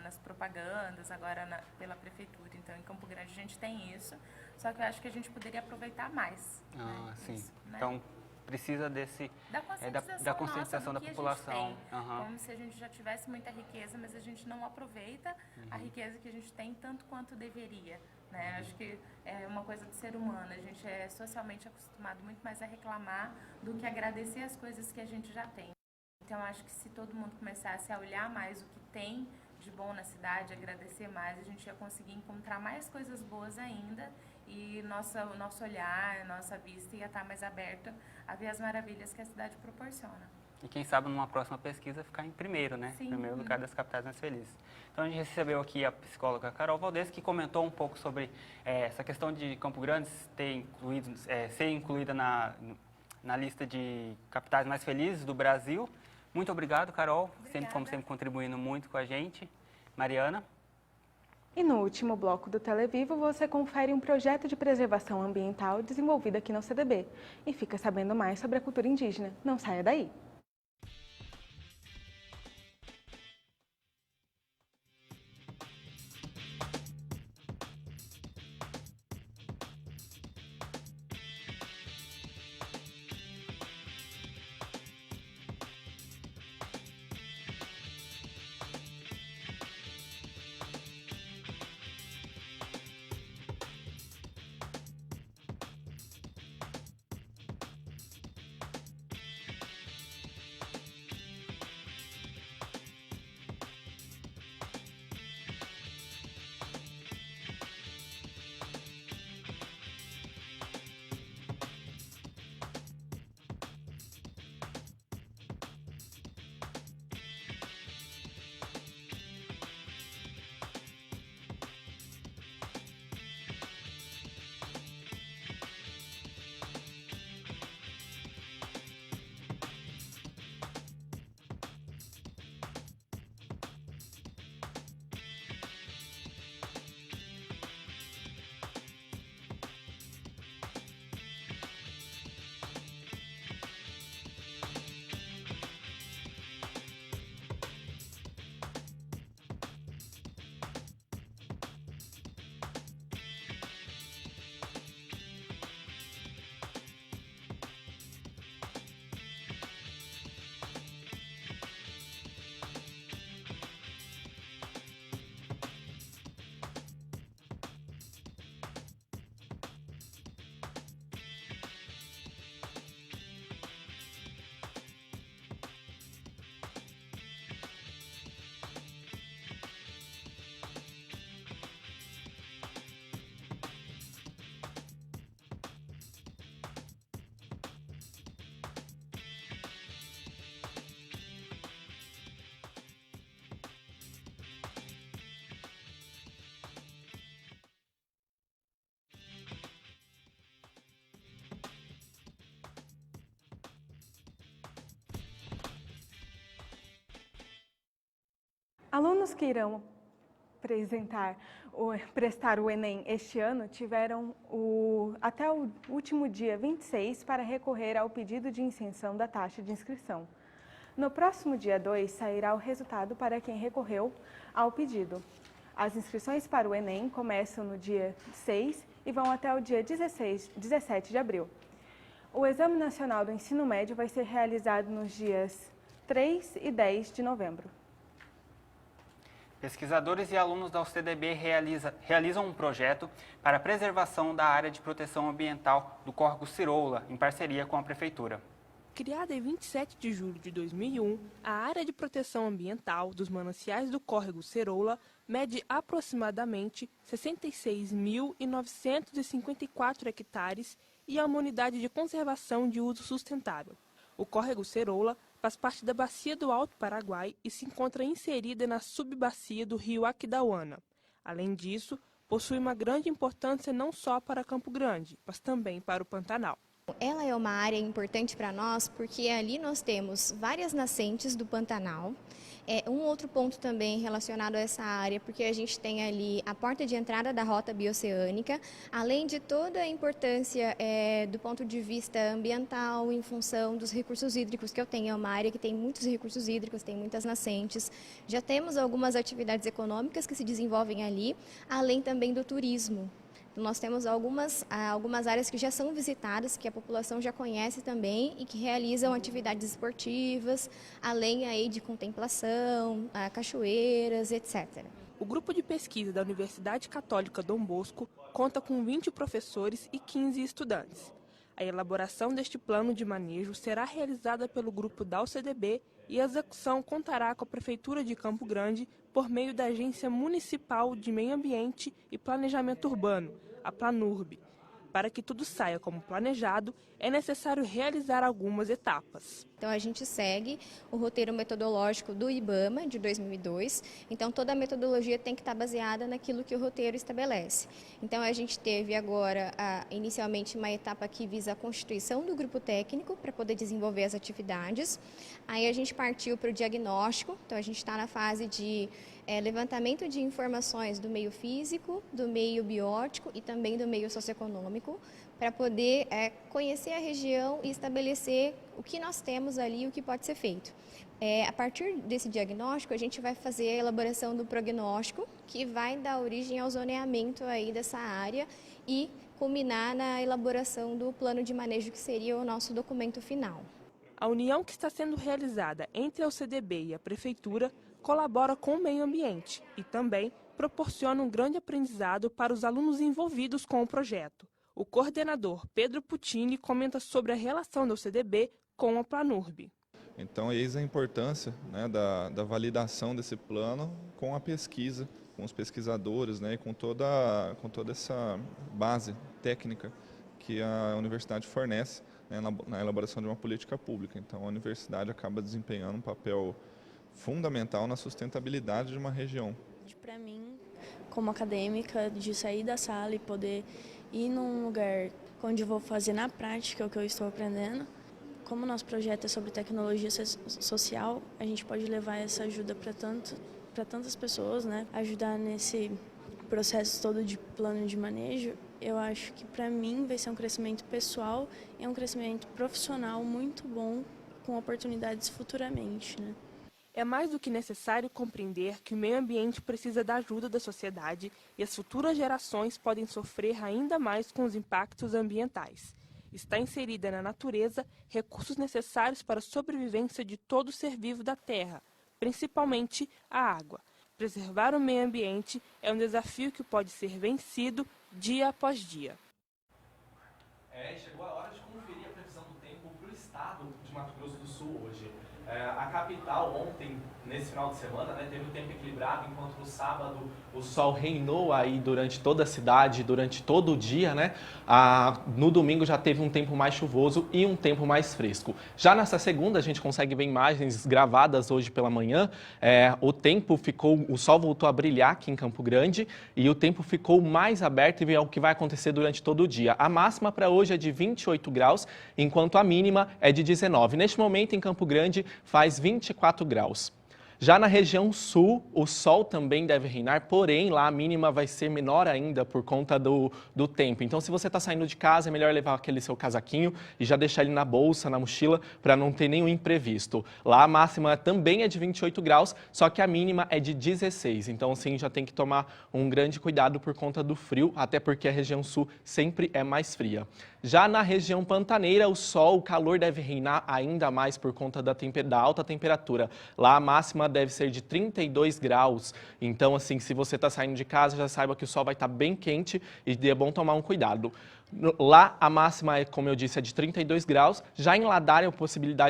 nas propagandas, agora pela prefeitura. Então, em Campo Grande a gente tem isso, só que eu acho que a gente poderia aproveitar mais. Sim. Isso, né? Então, precisa da conscientização da população. Como se a gente já tivesse muita riqueza, mas a gente não aproveita a riqueza que a gente tem tanto quanto deveria. Né? Acho que é uma coisa do ser humano. A gente é socialmente acostumado muito mais a reclamar do que agradecer as coisas que a gente já tem. Então, acho que se todo mundo começasse a olhar mais o que tem de bom na cidade, agradecer mais, a gente ia conseguir encontrar mais coisas boas ainda e nosso olhar, nossa vista ia estar mais aberta a ver as maravilhas que a cidade proporciona. E quem sabe numa próxima pesquisa ficar em primeiro, né? Sim. Primeiro lugar das capitais mais felizes. Então a gente recebeu aqui a psicóloga Carol Valdez, que comentou um pouco sobre essa questão de Campo Grande ser incluída na lista de capitais mais felizes do Brasil. Muito obrigado, Carol. Como sempre, contribuindo muito com a gente. Mariana? E no último bloco do Televivo, você confere um projeto de preservação ambiental desenvolvido aqui no CDB e fica sabendo mais sobre a cultura indígena. Não saia daí! Alunos que irão prestar o Enem este ano tiveram até o último dia 26 para recorrer ao pedido de isenção da taxa de inscrição. No próximo dia 2 sairá o resultado para quem recorreu ao pedido. As inscrições para o Enem começam no dia 6 e vão até o dia 17 de abril. O Exame Nacional do Ensino Médio vai ser realizado nos dias 3 e 10 de novembro. Pesquisadores e alunos da UCDB realizam um projeto para a preservação da área de proteção ambiental do córrego Ciroula, em parceria com a Prefeitura. Criada em 27 de julho de 2001, a área de proteção ambiental dos mananciais do córrego Ciroula mede aproximadamente 66.954 hectares e é uma unidade de conservação de uso sustentável. O córrego Ciroula faz parte da bacia do Alto Paraguai e se encontra inserida na subbacia do rio Aquidauana. Além disso, possui uma grande importância não só para Campo Grande, mas também para o Pantanal. Ela é uma área importante para nós porque ali nós temos várias nascentes do Pantanal. Um outro ponto também relacionado a essa área, porque a gente tem ali a porta de entrada da rota bioceânica, além de toda a importância do ponto de vista ambiental em função dos recursos hídricos que eu tenho. É uma área que tem muitos recursos hídricos, tem muitas nascentes. Já temos algumas atividades econômicas que se desenvolvem ali, além também do turismo. Nós temos algumas áreas que já são visitadas, que a população já conhece também e que realizam atividades esportivas, além aí de contemplação, cachoeiras, etc. O grupo de pesquisa da Universidade Católica Dom Bosco conta com 20 professores e 15 estudantes. A elaboração deste plano de manejo será realizada pelo grupo da UCDB e a execução contará com a Prefeitura de Campo Grande por meio da Agência Municipal de Meio Ambiente e Planejamento Urbano, a Planurb. Para que tudo saia como planejado, é necessário realizar algumas etapas. Então a gente segue o roteiro metodológico do IBAMA de 2002, então toda a metodologia tem que estar baseada naquilo que o roteiro estabelece. Então a gente teve agora inicialmente uma etapa que visa a constituição do grupo técnico para poder desenvolver as atividades, aí a gente partiu para o diagnóstico, então a gente está na fase de levantamento de informações do meio físico, do meio biótico e também do meio socioeconômico, para poder conhecer a região e estabelecer o que nós temos ali e o que pode ser feito. A partir desse diagnóstico, a gente vai fazer a elaboração do prognóstico, que vai dar origem ao zoneamento aí dessa área e culminar na elaboração do plano de manejo, que seria o nosso documento final. A união que está sendo realizada entre a UCDB e a Prefeitura colabora com o meio ambiente e também proporciona um grande aprendizado para os alunos envolvidos com o projeto. O coordenador Pedro Puccini comenta sobre a relação da UCDB com a Planurb. Então, eis a importância, né, da validação desse plano com a pesquisa, com os pesquisadores, né, e com toda essa base técnica que a universidade fornece, né, na elaboração de uma política pública. Então, a universidade acaba desempenhando um papel fundamental na sustentabilidade de uma região. Para mim, como acadêmica, de sair da sala e poder ir num lugar onde eu vou fazer na prática o que eu estou aprendendo, como o nosso projeto é sobre tecnologia social, a gente pode levar essa ajuda para tantas pessoas, né? Ajudar nesse processo todo de plano de manejo. Eu acho que para mim vai ser um crescimento pessoal e um crescimento profissional muito bom, com oportunidades futuramente, né? É mais do que necessário compreender que o meio ambiente precisa da ajuda da sociedade e as futuras gerações podem sofrer ainda mais com os impactos ambientais. Está inserida na natureza recursos necessários para a sobrevivência de todo ser vivo da Terra, principalmente a água. Preservar o meio ambiente é um desafio que pode ser vencido dia após dia. Chegou a hora de conferir a previsão do tempo para o estado de Mato Grosso do Sul hoje. A capital ontem, nesse final de semana, né, teve o tempo equilibrado, enquanto no sábado o sol reinou aí durante toda a cidade, durante todo o dia, né? No domingo já teve um tempo mais chuvoso e um tempo mais fresco. Já nessa segunda a gente consegue ver imagens gravadas hoje pela manhã. O sol voltou a brilhar aqui em Campo Grande e o tempo ficou mais aberto e é o que vai acontecer durante todo o dia. A máxima para hoje é de 28 graus, enquanto a mínima é de 19. Neste momento em Campo Grande faz 24 graus. Já na região sul, o sol também deve reinar, porém lá a mínima vai ser menor ainda por conta do tempo. Então se você está saindo de casa, é melhor levar aquele seu casaquinho e já deixar ele na bolsa, na mochila, para não ter nenhum imprevisto. Lá a máxima também é de 28 graus, só que a mínima é de 16. Então sim, já tem que tomar um grande cuidado por conta do frio, até porque a região sul sempre é mais fria. Já na região pantaneira, o sol, o calor deve reinar ainda mais por conta da alta temperatura. Lá a máxima deve ser de 32 graus. Então, assim, se você está saindo de casa, já saiba que o sol vai estar bem quente e é bom tomar um cuidado. Lá a máxima, como eu disse, é de 32 graus. Já em Ladária,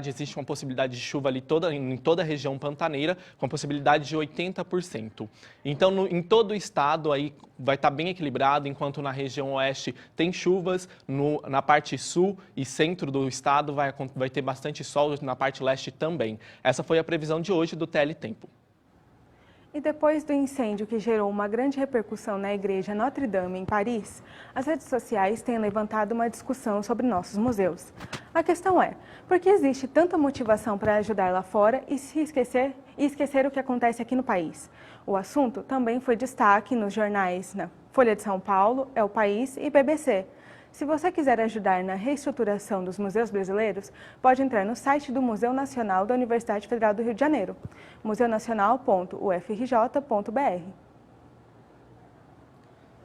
existe uma possibilidade de chuva ali em toda a região pantaneira, com a possibilidade de 80%. Então, em todo o estado aí vai estar bem equilibrado, enquanto na região oeste tem chuvas, na parte sul e centro do estado vai ter bastante sol, na parte leste também. Essa foi a previsão de hoje do Teletempo. E depois do incêndio que gerou uma grande repercussão na igreja Notre Dame, em Paris, as redes sociais têm levantado uma discussão sobre nossos museus. A questão é, por que existe tanta motivação para ajudar lá fora e esquecer o que acontece aqui no país? O assunto também foi destaque nos jornais Folha de São Paulo, El País e BBC. Se você quiser ajudar na reestruturação dos museus brasileiros, pode entrar no site do Museu Nacional da Universidade Federal do Rio de Janeiro, museunacional.ufrj.br.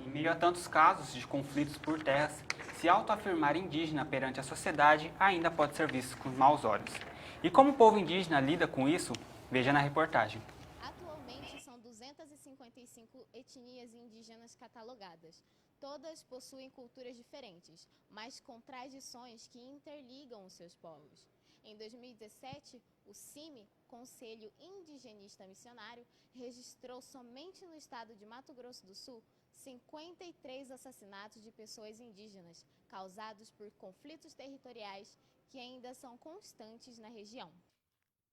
Em meio a tantos casos de conflitos por terras, se autoafirmar indígena perante a sociedade ainda pode ser visto com maus olhos. E como o povo indígena lida com isso, veja na reportagem. Atualmente são 255 etnias indígenas catalogadas. Todas possuem culturas diferentes, mas com tradições que interligam os seus povos. Em 2017, o CIMI, Conselho Indigenista Missionário, registrou somente no estado de Mato Grosso do Sul 53 assassinatos de pessoas indígenas, causados por conflitos territoriais que ainda são constantes na região.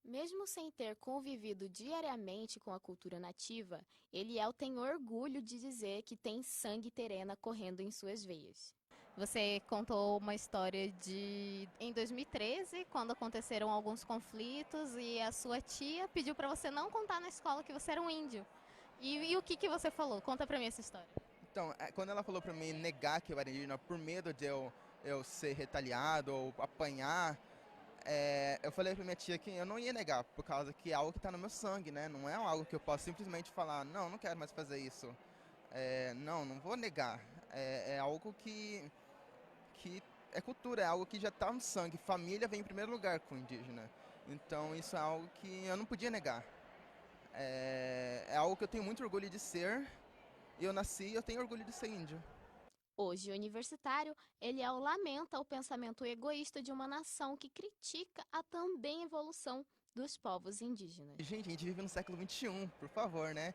Mesmo sem ter convivido diariamente com a cultura nativa, Eliel tem orgulho de dizer que tem sangue terena correndo em suas veias. Você contou uma história em 2013, quando aconteceram alguns conflitos e a sua tia pediu para você não contar na escola que você era um índio. E o que você falou? Conta para mim essa história. Então, quando ela falou para mim negar que eu era indígena por medo de eu ser retaliado ou apanhar, eu falei pra minha tia que eu não ia negar, por causa que é algo que está no meu sangue, né? Não é algo que eu posso simplesmente falar, não quero mais fazer isso. Não vou negar. É algo que é cultura, é algo que já está no sangue. Família vem em primeiro lugar com o indígena. Então isso é algo que eu não podia negar. É algo que eu tenho muito orgulho de ser. Eu nasci e eu tenho orgulho de ser índio. Hoje, universitário, Eliel lamenta o pensamento egoísta de uma nação que critica a também evolução dos povos indígenas. Gente, a gente vive no século XXI, por favor, né?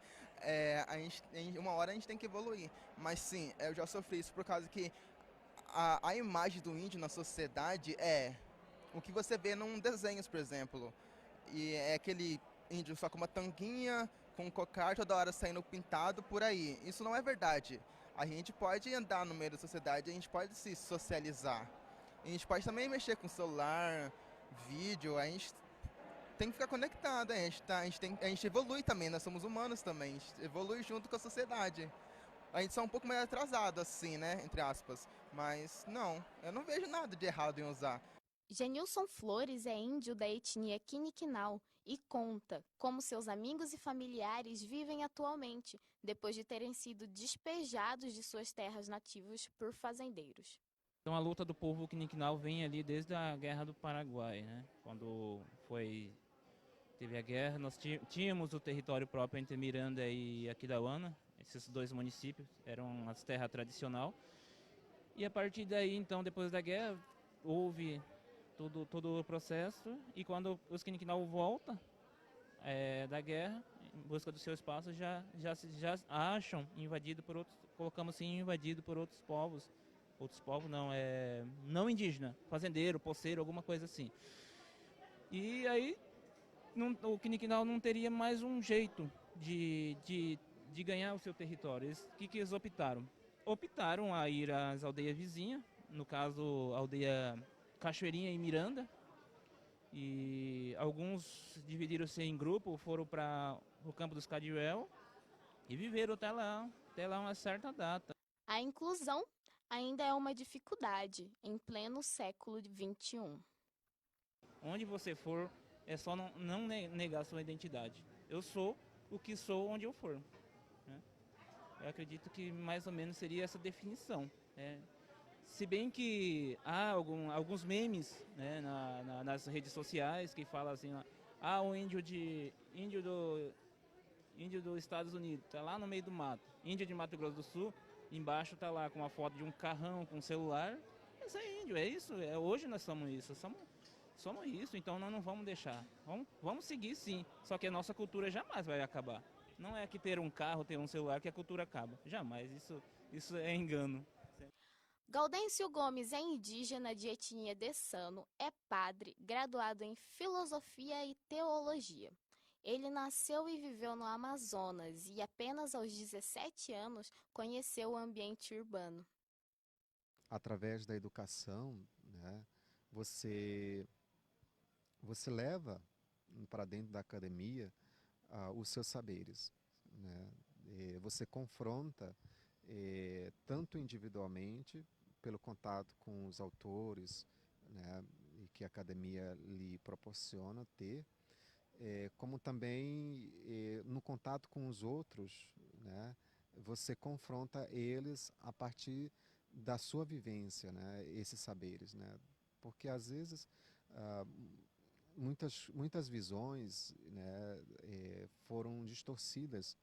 Uma hora a gente tem que evoluir. Mas sim, eu já sofri isso por causa que a imagem do índio na sociedade é o que você vê num desenho, por exemplo. E é aquele índio só com uma tanguinha, com um cocar toda hora saindo pintado por aí. Isso não é verdade. A gente pode andar no meio da sociedade, a gente pode se socializar. A gente pode também mexer com celular, vídeo, a gente tem que ficar conectado, a gente evolui também, nós somos humanos também, a gente evolui junto com a sociedade. A gente só é um pouco mais atrasado assim, né, entre aspas, mas não, eu não vejo nada de errado em usar. Genilson Flores é índio da etnia Quiniquinal e conta como seus amigos e familiares vivem atualmente, depois de terem sido despejados de suas terras nativas por fazendeiros. Então a luta do povo Quiniquinal vem ali desde a Guerra do Paraguai, né? Quando teve a guerra, nós tínhamos o território próprio entre Miranda e Aquidauana, esses dois municípios eram as terras tradicional. E a partir daí, então, depois da guerra, houve todo o processo, e quando os Quiniquinal voltam da guerra, em busca do seu espaço, já acham invadido por outros, colocamos assim, invadido por outros povos não indígena, fazendeiro, poceiro, alguma coisa assim. E aí o Quiniquinal não teria mais um jeito de ganhar o seu território. O que eles optaram? Optaram a ir às aldeias vizinhas, no caso a aldeia Cachoeirinha e Miranda, E alguns dividiram-se em grupo, foram para o campo dos Cadiuel e viveram até lá uma certa data. A inclusão ainda é uma dificuldade em pleno século XXI. Onde você for, é só não negar sua identidade. Eu sou o que sou onde eu for. Né? Eu acredito que mais ou menos seria essa definição. Se bem que há alguns memes, né, nas redes sociais que falam assim, o índio dos Estados Unidos, está lá no meio do mato. Índio de Mato Grosso do Sul, embaixo está lá com uma foto de um carrão com um celular. Esse é índio, é isso. Hoje nós somos isso. Somos isso, então nós não vamos deixar. Vamos seguir sim, só que a nossa cultura jamais vai acabar. Não é que ter um carro, ter um celular que a cultura acaba. Jamais, isso é engano. Gaudêncio Gomes é indígena de etnia dessano, é padre, graduado em Filosofia e Teologia. Ele nasceu e viveu no Amazonas e apenas aos 17 anos conheceu o ambiente urbano. Através da educação, né, você leva para dentro da academia os seus saberes. Né? Você confronta tanto individualmente, pelo contato com os autores, né, e que a academia lhe proporciona ter, como também no contato com os outros, né, você confronta eles a partir da sua vivência, né, esses saberes, né, porque às vezes muitas visões, né, foram distorcidas,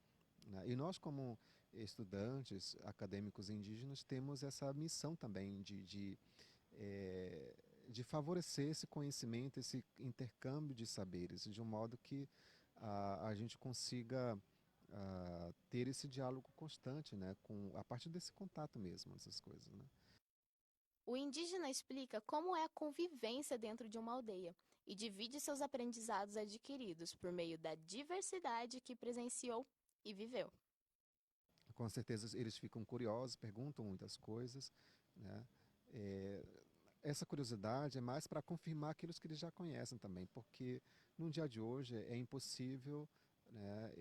né, e nós como estudantes acadêmicos indígenas temos essa missão também de favorecer esse conhecimento, esse intercâmbio de saberes, de um modo que a gente consiga ter esse diálogo constante, né, a partir desse contato mesmo, essas coisas. Né? O indígena explica como é a convivência dentro de uma aldeia e divide seus aprendizados adquiridos por meio da diversidade que presenciou e viveu. Com certeza eles ficam curiosos, perguntam muitas coisas, né? Essa curiosidade é mais para confirmar aquilo que eles já conhecem também, porque no dia de hoje é impossível, né,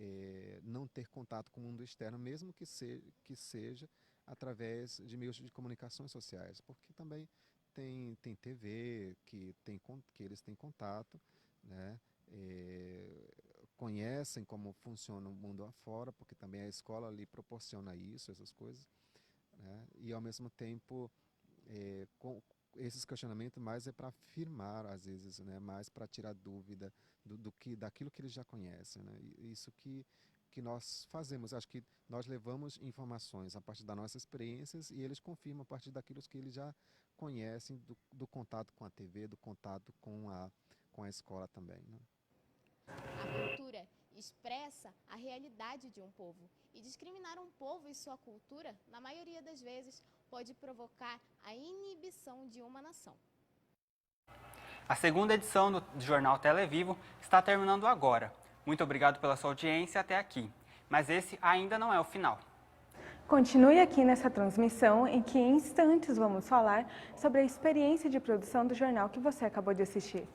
não ter contato com o mundo externo, mesmo que seja através de meios de comunicações sociais, porque também tem TV que eles têm contato, né? Conhecem como funciona o mundo afora, porque também a escola lhe proporciona isso, essas coisas, né? E ao mesmo tempo, esses questionamentos mais é para afirmar, às vezes, né? Mais para tirar dúvida daquilo que eles já conhecem, né? Isso que nós fazemos, acho que nós levamos informações a partir das nossas experiências e eles confirmam a partir daquilo que eles já conhecem, do contato com a TV, do contato com a escola também, né? A cultura expressa a realidade de um povo e discriminar um povo e sua cultura, na maioria das vezes, pode provocar a inibição de uma nação. A segunda edição do Jornal Televivo está terminando agora. Muito obrigado pela sua audiência até aqui. Mas esse ainda não é o final. Continue aqui nessa transmissão em que em instantes vamos falar sobre a experiência de produção do jornal que você acabou de assistir.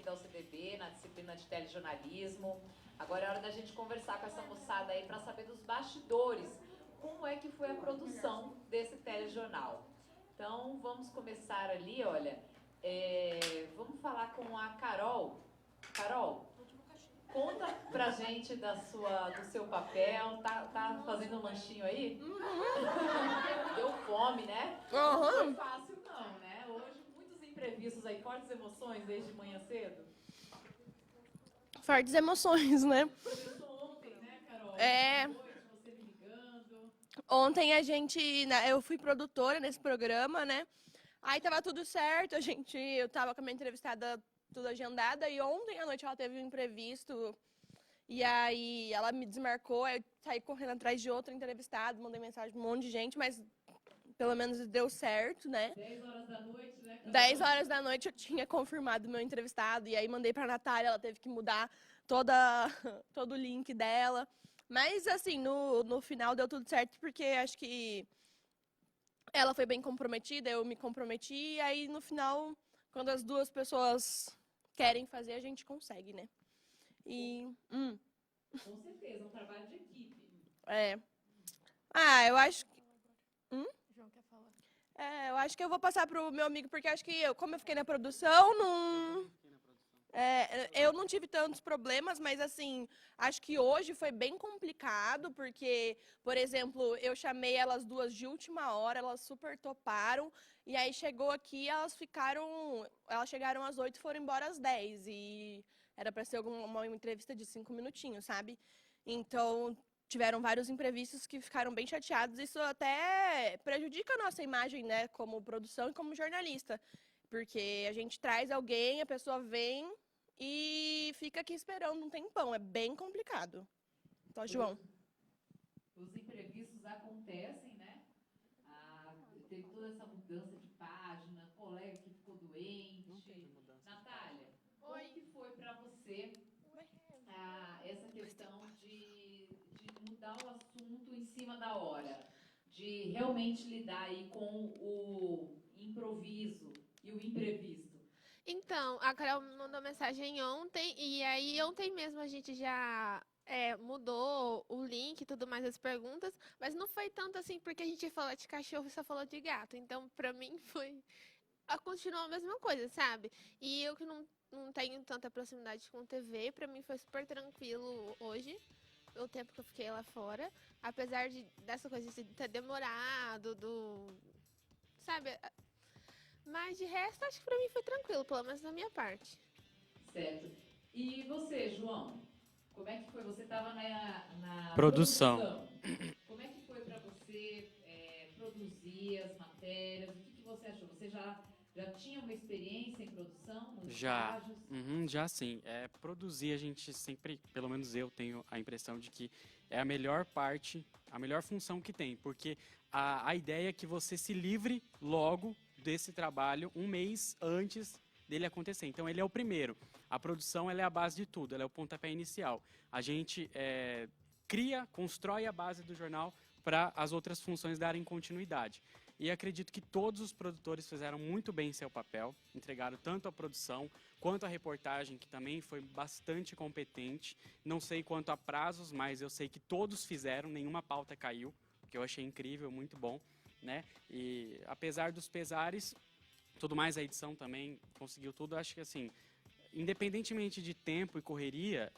da UCDB, na disciplina de telejornalismo. Agora é hora da gente conversar com essa moçada aí para saber dos bastidores. Como é que foi a produção desse telejornal? Então, vamos começar ali, olha. Vamos falar com a Carol. Carol, conta pra gente do seu papel. Tá fazendo um lanchinho aí? Deu fome, né? Não foi fácil não, né? Hoje, muitos imprevistos aí, fortes emoções desde manhã cedo. Fortes emoções, né? Começou ontem, né, Carol? Você me ligando. Ontem eu fui produtora nesse programa, né? Aí tava tudo certo, eu tava com a minha entrevistada tudo agendada, e ontem à noite ela teve um imprevisto, e aí ela me desmarcou, eu saí correndo atrás de outro entrevistado, mandei mensagem pra um monte de gente, mas pelo menos deu certo, né? 10 horas da noite, né, Carol? 10 horas da noite eu tinha confirmado meu entrevistado, e aí mandei pra Natália, ela teve que mudar todo o link dela. Mas, assim, no final deu tudo certo, porque acho que ela foi bem comprometida, eu me comprometi, e aí no final, quando as duas pessoas querem fazer, a gente consegue, né? Com certeza, um trabalho de equipe. Eu acho que... João quer falar. Eu acho que eu vou passar pro meu amigo, porque acho que como eu fiquei na produção, eu não tive tantos problemas, mas assim, acho que hoje foi bem complicado, porque, por exemplo, eu chamei elas duas de última hora, elas super toparam, e aí chegou aqui, elas chegaram às 8 e foram embora às 10, e era para ser uma entrevista de 5 minutinhos, sabe? Então, tiveram vários imprevistos que ficaram bem chateados, isso até prejudica a nossa imagem, né, como produção e como jornalista, porque a gente traz alguém, a pessoa vem e fica aqui esperando um tempão. É bem complicado. Então, João. Os imprevistos acontecem, né? Teve toda essa mudança de página, colega que ficou doente. Natália, como que foi para você essa questão de mudar o assunto em cima da hora? De realmente lidar aí com o improviso e o imprevisto? Então, a Carol me mandou mensagem ontem, e aí ontem mesmo a gente já mudou o link e tudo mais, as perguntas, mas não foi tanto assim, porque a gente falou de cachorro e só falou de gato. Então, pra mim, continuou a mesma coisa, sabe? E eu que não tenho tanta proximidade com TV, pra mim foi super tranquilo hoje, o tempo que eu fiquei lá fora. Apesar dessa coisa de ter demorado, sabe? Mas de resto, acho que pra mim foi tranquilo, pelo menos da minha parte. Certo. E você, João? Como é que foi? Você estava na produção. Como é que foi para você produzir as matérias? O que você achou? Você já tinha uma experiência em produção? Nos estágios? Já sim. Produzir, a gente sempre, pelo menos eu tenho a impressão de que é a melhor parte, a melhor função que tem, porque a ideia é que você se livre logo desse trabalho um mês antes dele acontecer. Então, ele é o primeiro. A produção, ela é a base de tudo, ela é o pontapé inicial. A gente constrói a base do jornal para as outras funções darem continuidade. E acredito que todos os produtores fizeram muito bem seu papel, entregaram tanto a produção quanto a reportagem, que também foi bastante competente. Não sei quanto a prazos, mas eu sei que todos fizeram, nenhuma pauta caiu, que eu achei incrível, muito bom, né? E apesar dos pesares, tudo mais, a edição também conseguiu tudo. Acho que assim, independentemente de tempo e correria,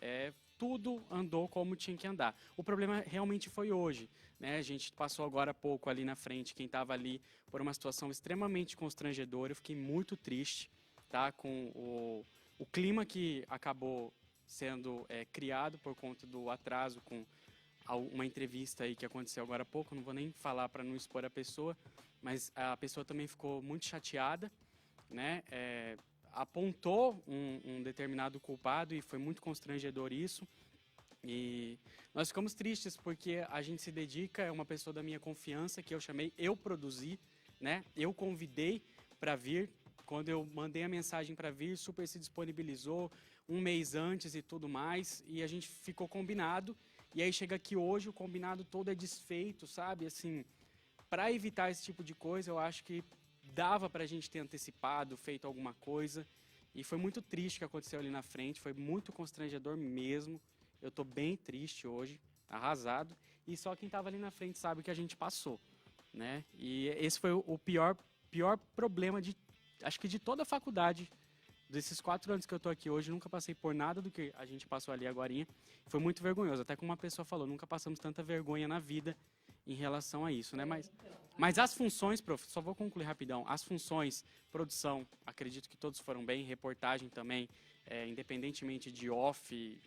tudo andou como tinha que andar. O problema realmente foi hoje, né? A gente passou agora há pouco ali na frente, quem estava ali por uma situação extremamente constrangedora. Eu fiquei muito triste, tá? Com o clima que acabou sendo criado por conta do atraso com uma entrevista aí que aconteceu agora há pouco. Não vou nem falar para não expor a pessoa, mas a pessoa também ficou muito chateada, né? Apontou um determinado culpado e foi muito constrangedor isso. E nós ficamos tristes porque a gente se dedica, é uma pessoa da minha confiança que eu chamei, eu produzi, né? Eu convidei para vir. Quando eu mandei a mensagem para vir, super se disponibilizou um mês antes e tudo mais, e a gente ficou combinado. E aí chega aqui hoje, o combinado todo é desfeito, sabe? Assim, para evitar esse tipo de coisa, eu acho que dava para a gente ter antecipado, feito alguma coisa. E foi muito triste o que aconteceu ali na frente, foi muito constrangedor mesmo. Eu estou bem triste hoje, arrasado. E só quem estava ali na frente sabe o que a gente passou, né? E esse foi o pior problema acho que de toda a faculdade. Desses 4 anos que eu tô aqui hoje, nunca passei por nada do que a gente passou ali agorinha. Foi muito vergonhoso. Até como uma pessoa falou, nunca passamos tanta vergonha na vida em relação a isso, né? Mas as funções, prof, só vou concluir rapidão. As funções, produção, acredito que todos foram bem. Reportagem também, independentemente de off,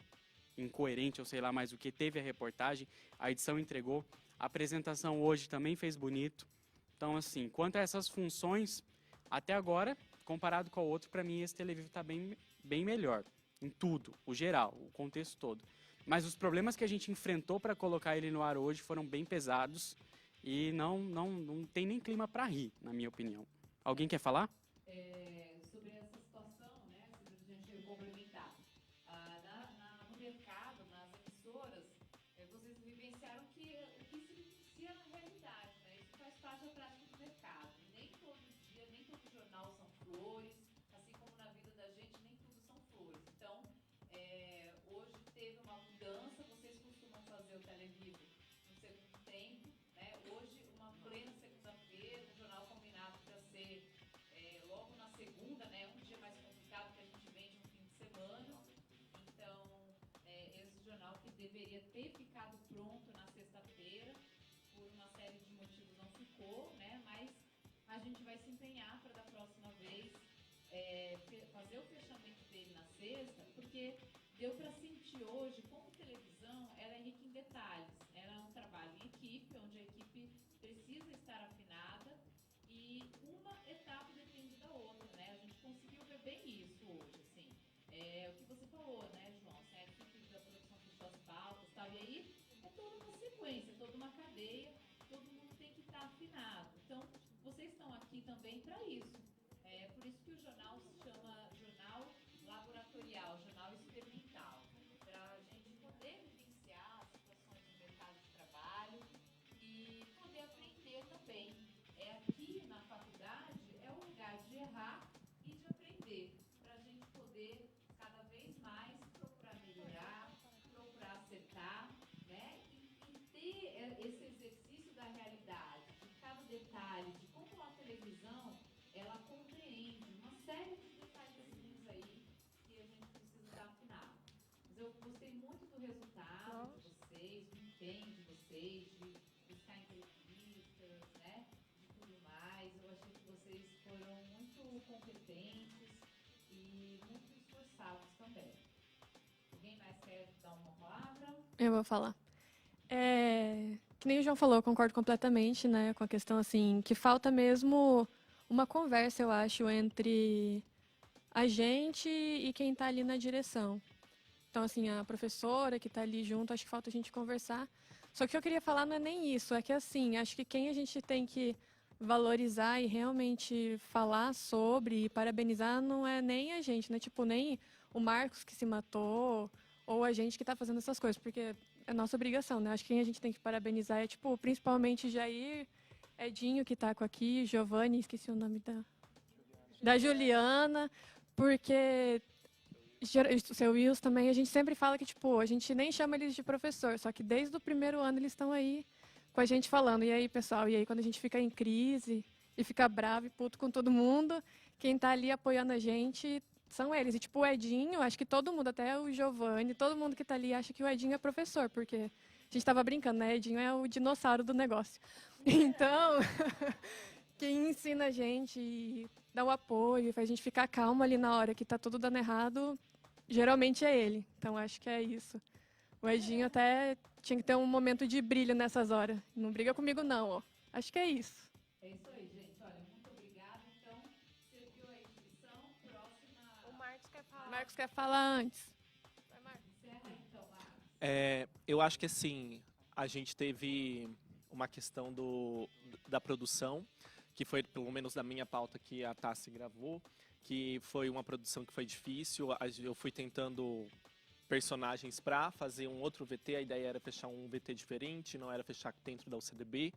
incoerente ou sei lá mais o que, teve a reportagem. A edição entregou. A apresentação hoje também fez bonito. Então, assim, quanto a essas funções, até agora, comparado com o outro, para mim esse Televivo está bem melhor, em tudo, o geral, o contexto todo. Mas os problemas que a gente enfrentou para colocar ele no ar hoje foram bem pesados e não tem nem clima para rir, na minha opinião. Alguém quer falar? Sobre essa situação, né, se a gente complementar, no mercado, nas emissoras, vocês vivenciaram o que se vivencia na realidade, né? Isso faz parte da prática do mercado. Nem todo dia, nem todo jornal são flores, assim como na vida da gente, nem tudo são flores. Então, hoje teve uma mudança, vocês costumam fazer o Televivo no segundo tempo, né? Hoje, uma plena segunda-feira, o jornal combinado para ser logo na segunda, né? Um dia mais complicado que a gente vem de um fim de semana. Então, esse jornal que deveria ter ficado pronto na sexta-feira, por uma série de motivos não ficou, né? Mas a gente vai se empenhar para da próxima vez fazer o fechamento dele na sexta, porque deu para sentir hoje como televisão ela é rica em detalhes. Ela é um trabalho em equipe, onde a equipe precisa estar afinada e uma etapa depende da outra, né? A gente conseguiu ver bem isso hoje, assim. O que você falou, né, João? Assim, a equipe da produção fechou as pautas e tal, e aí é toda uma sequência, toda uma cadeia, todo mundo tem que estar afinado. Então, vocês estão aqui também para isso. Por isso que o jornal se chama jornal laboratorial, jornal experimental, para a gente poder vivenciar as situações do mercado de trabalho e poder aprender também. Aqui na faculdade é o lugar de errar e de aprender, para a gente poder cada vez mais procurar melhorar, procurar acertar, né? E ter esse exercício da realidade, de cada detalhe, de como a televisão ela compreende uma série de detalhezinhos aí que a gente precisa estar afinado. Mas eu gostei muito do resultado de vocês, do empenho de vocês, de buscar entrevistas, né? De tudo mais. Eu achei que vocês foram muito competentes e muito esforçados também. Alguém mais quer dar uma palavra? Eu vou falar. Que nem o João falou, eu concordo completamente, né, com a questão assim, que falta mesmo uma conversa, eu acho, entre a gente e quem está ali na direção. Então, assim, a professora que está ali junto, acho que falta a gente conversar. Só que o que eu queria falar não é nem isso, é que, assim, acho que quem a gente tem que valorizar e realmente falar sobre e parabenizar não é nem a gente, né? Tipo, nem o Marcos que se matou ou a gente que está fazendo essas coisas, porque é nossa obrigação, né? Acho que quem a gente tem que parabenizar é, tipo, principalmente Jair, Edinho, que está aqui, Giovanni, esqueci o nome da Juliana, porque o seu Wilson também, a gente sempre fala que, tipo, a gente nem chama eles de professor, só que desde o primeiro ano eles estão aí com a gente falando, e aí, pessoal, e aí quando a gente fica em crise e fica bravo e puto com todo mundo, quem está ali apoiando a gente são eles. E, tipo, o Edinho, acho que todo mundo, até o Giovanni, todo mundo que está ali acha que o Edinho é professor, porque a gente estava brincando, né? Edinho é o dinossauro do negócio. Então, quem ensina a gente e dá o apoio, faz a gente ficar calmo ali na hora que está tudo dando errado, geralmente é ele. Então, acho que é isso. O Edinho até tinha que ter um momento de brilho nessas horas. Não briga comigo, não, ó. Acho que é isso. É isso aí, gente. Olha, muito obrigada. Então, serviu a inscrição. Próxima... O Marcos quer falar. O Marcos quer falar antes. Vai, Marcos. Encerra então, Marcos. Eu acho que, assim, a gente teve uma questão da produção, que foi, pelo menos da minha pauta, que a Tassi gravou, que foi uma produção que foi difícil. Eu fui tentando personagens para fazer um outro VT, a ideia era fechar um VT diferente, não era fechar dentro da UCDB,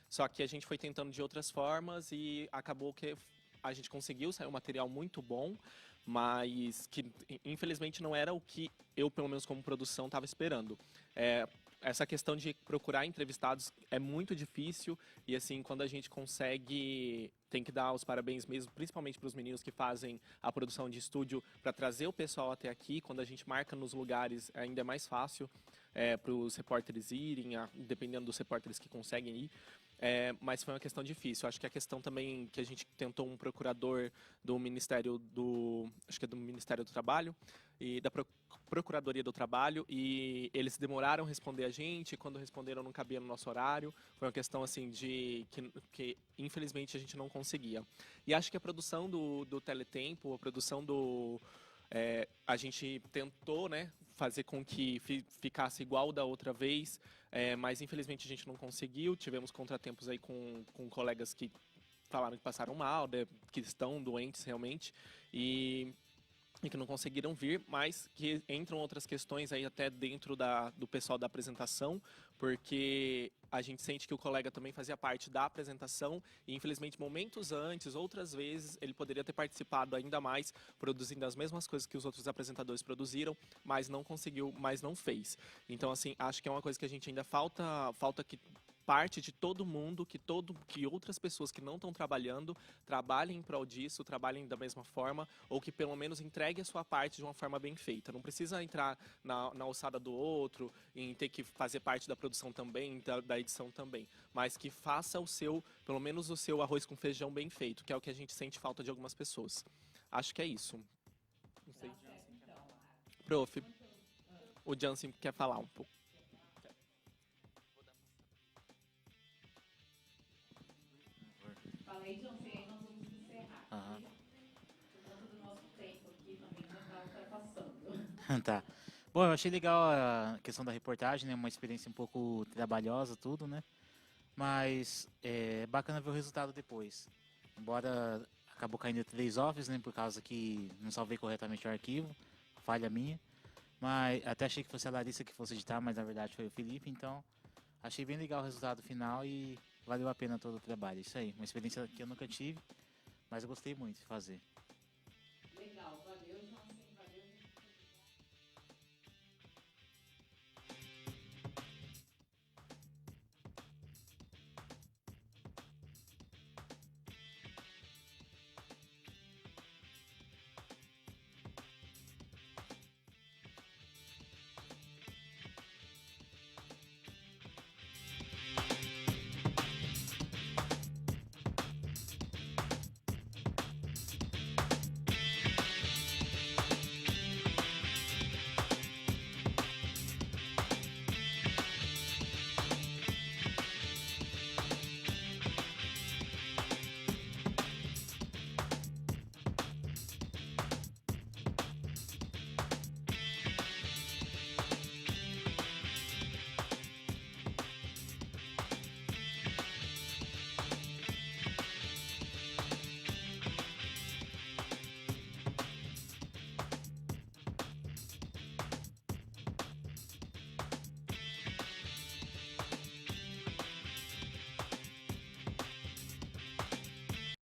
só que a gente foi tentando de outras formas e acabou que a gente conseguiu sair um material muito bom, mas que infelizmente não era o que eu, pelo menos como produção, estava esperando. Essa questão de procurar entrevistados é muito difícil e assim, quando a gente consegue, tem que dar os parabéns mesmo, principalmente para os meninos que fazem a produção de estúdio para trazer o pessoal até aqui. Quando a gente marca nos lugares, ainda é mais fácil para os repórteres irem, dependendo dos repórteres que conseguem ir. Mas foi uma questão difícil. Acho que a questão também que a gente tentou um procurador do Ministério acho que é do Ministério do Trabalho e da Procuradoria do Trabalho, e eles demoraram a responder a gente. Quando responderam, não cabia no nosso horário. Foi uma questão assim de que infelizmente a gente não conseguia. E acho que a produção do Teletempo, a produção a gente tentou, né, fazer com que ficasse igual da outra vez, mas infelizmente a gente não conseguiu. Tivemos contratempos aí com colegas que falaram que passaram mal, né, que estão doentes realmente, e que não conseguiram vir, mas que entram outras questões aí até dentro do pessoal da apresentação, porque a gente sente que o colega também fazia parte da apresentação e, infelizmente, momentos antes, outras vezes, ele poderia ter participado ainda mais, produzindo as mesmas coisas que os outros apresentadores produziram, mas não conseguiu, mas não fez. Então, assim, acho que é uma coisa que a gente ainda falta que parte de todo mundo, que outras pessoas que não estão trabalhando trabalhem em prol disso, trabalhem da mesma forma, ou que pelo menos entregue a sua parte de uma forma bem feita. Não precisa entrar na alçada do outro, em ter que fazer parte da produção também, da edição também, mas que faça pelo menos o seu arroz com feijão bem feito, que é o que a gente sente falta de algumas pessoas. Acho que é isso. Não sei. Prof, o Jansen quer falar um pouco. Fala aí, Jansen, aí nós vamos encerrar. Por conta do nosso tempo aqui também já está ultrapassando. Tá. Bom, eu achei legal a questão da reportagem, né? Uma experiência um pouco trabalhosa, tudo, né? Mas é bacana ver o resultado depois. Embora acabou caindo 3 offs, né? Por causa que não salvei corretamente o arquivo. Falha minha. Mas até achei que fosse a Larissa que fosse editar, mas na verdade foi o Felipe. Então, achei bem legal o resultado final e valeu a pena todo o trabalho. Isso aí, uma experiência que eu nunca tive, mas eu gostei muito de fazer.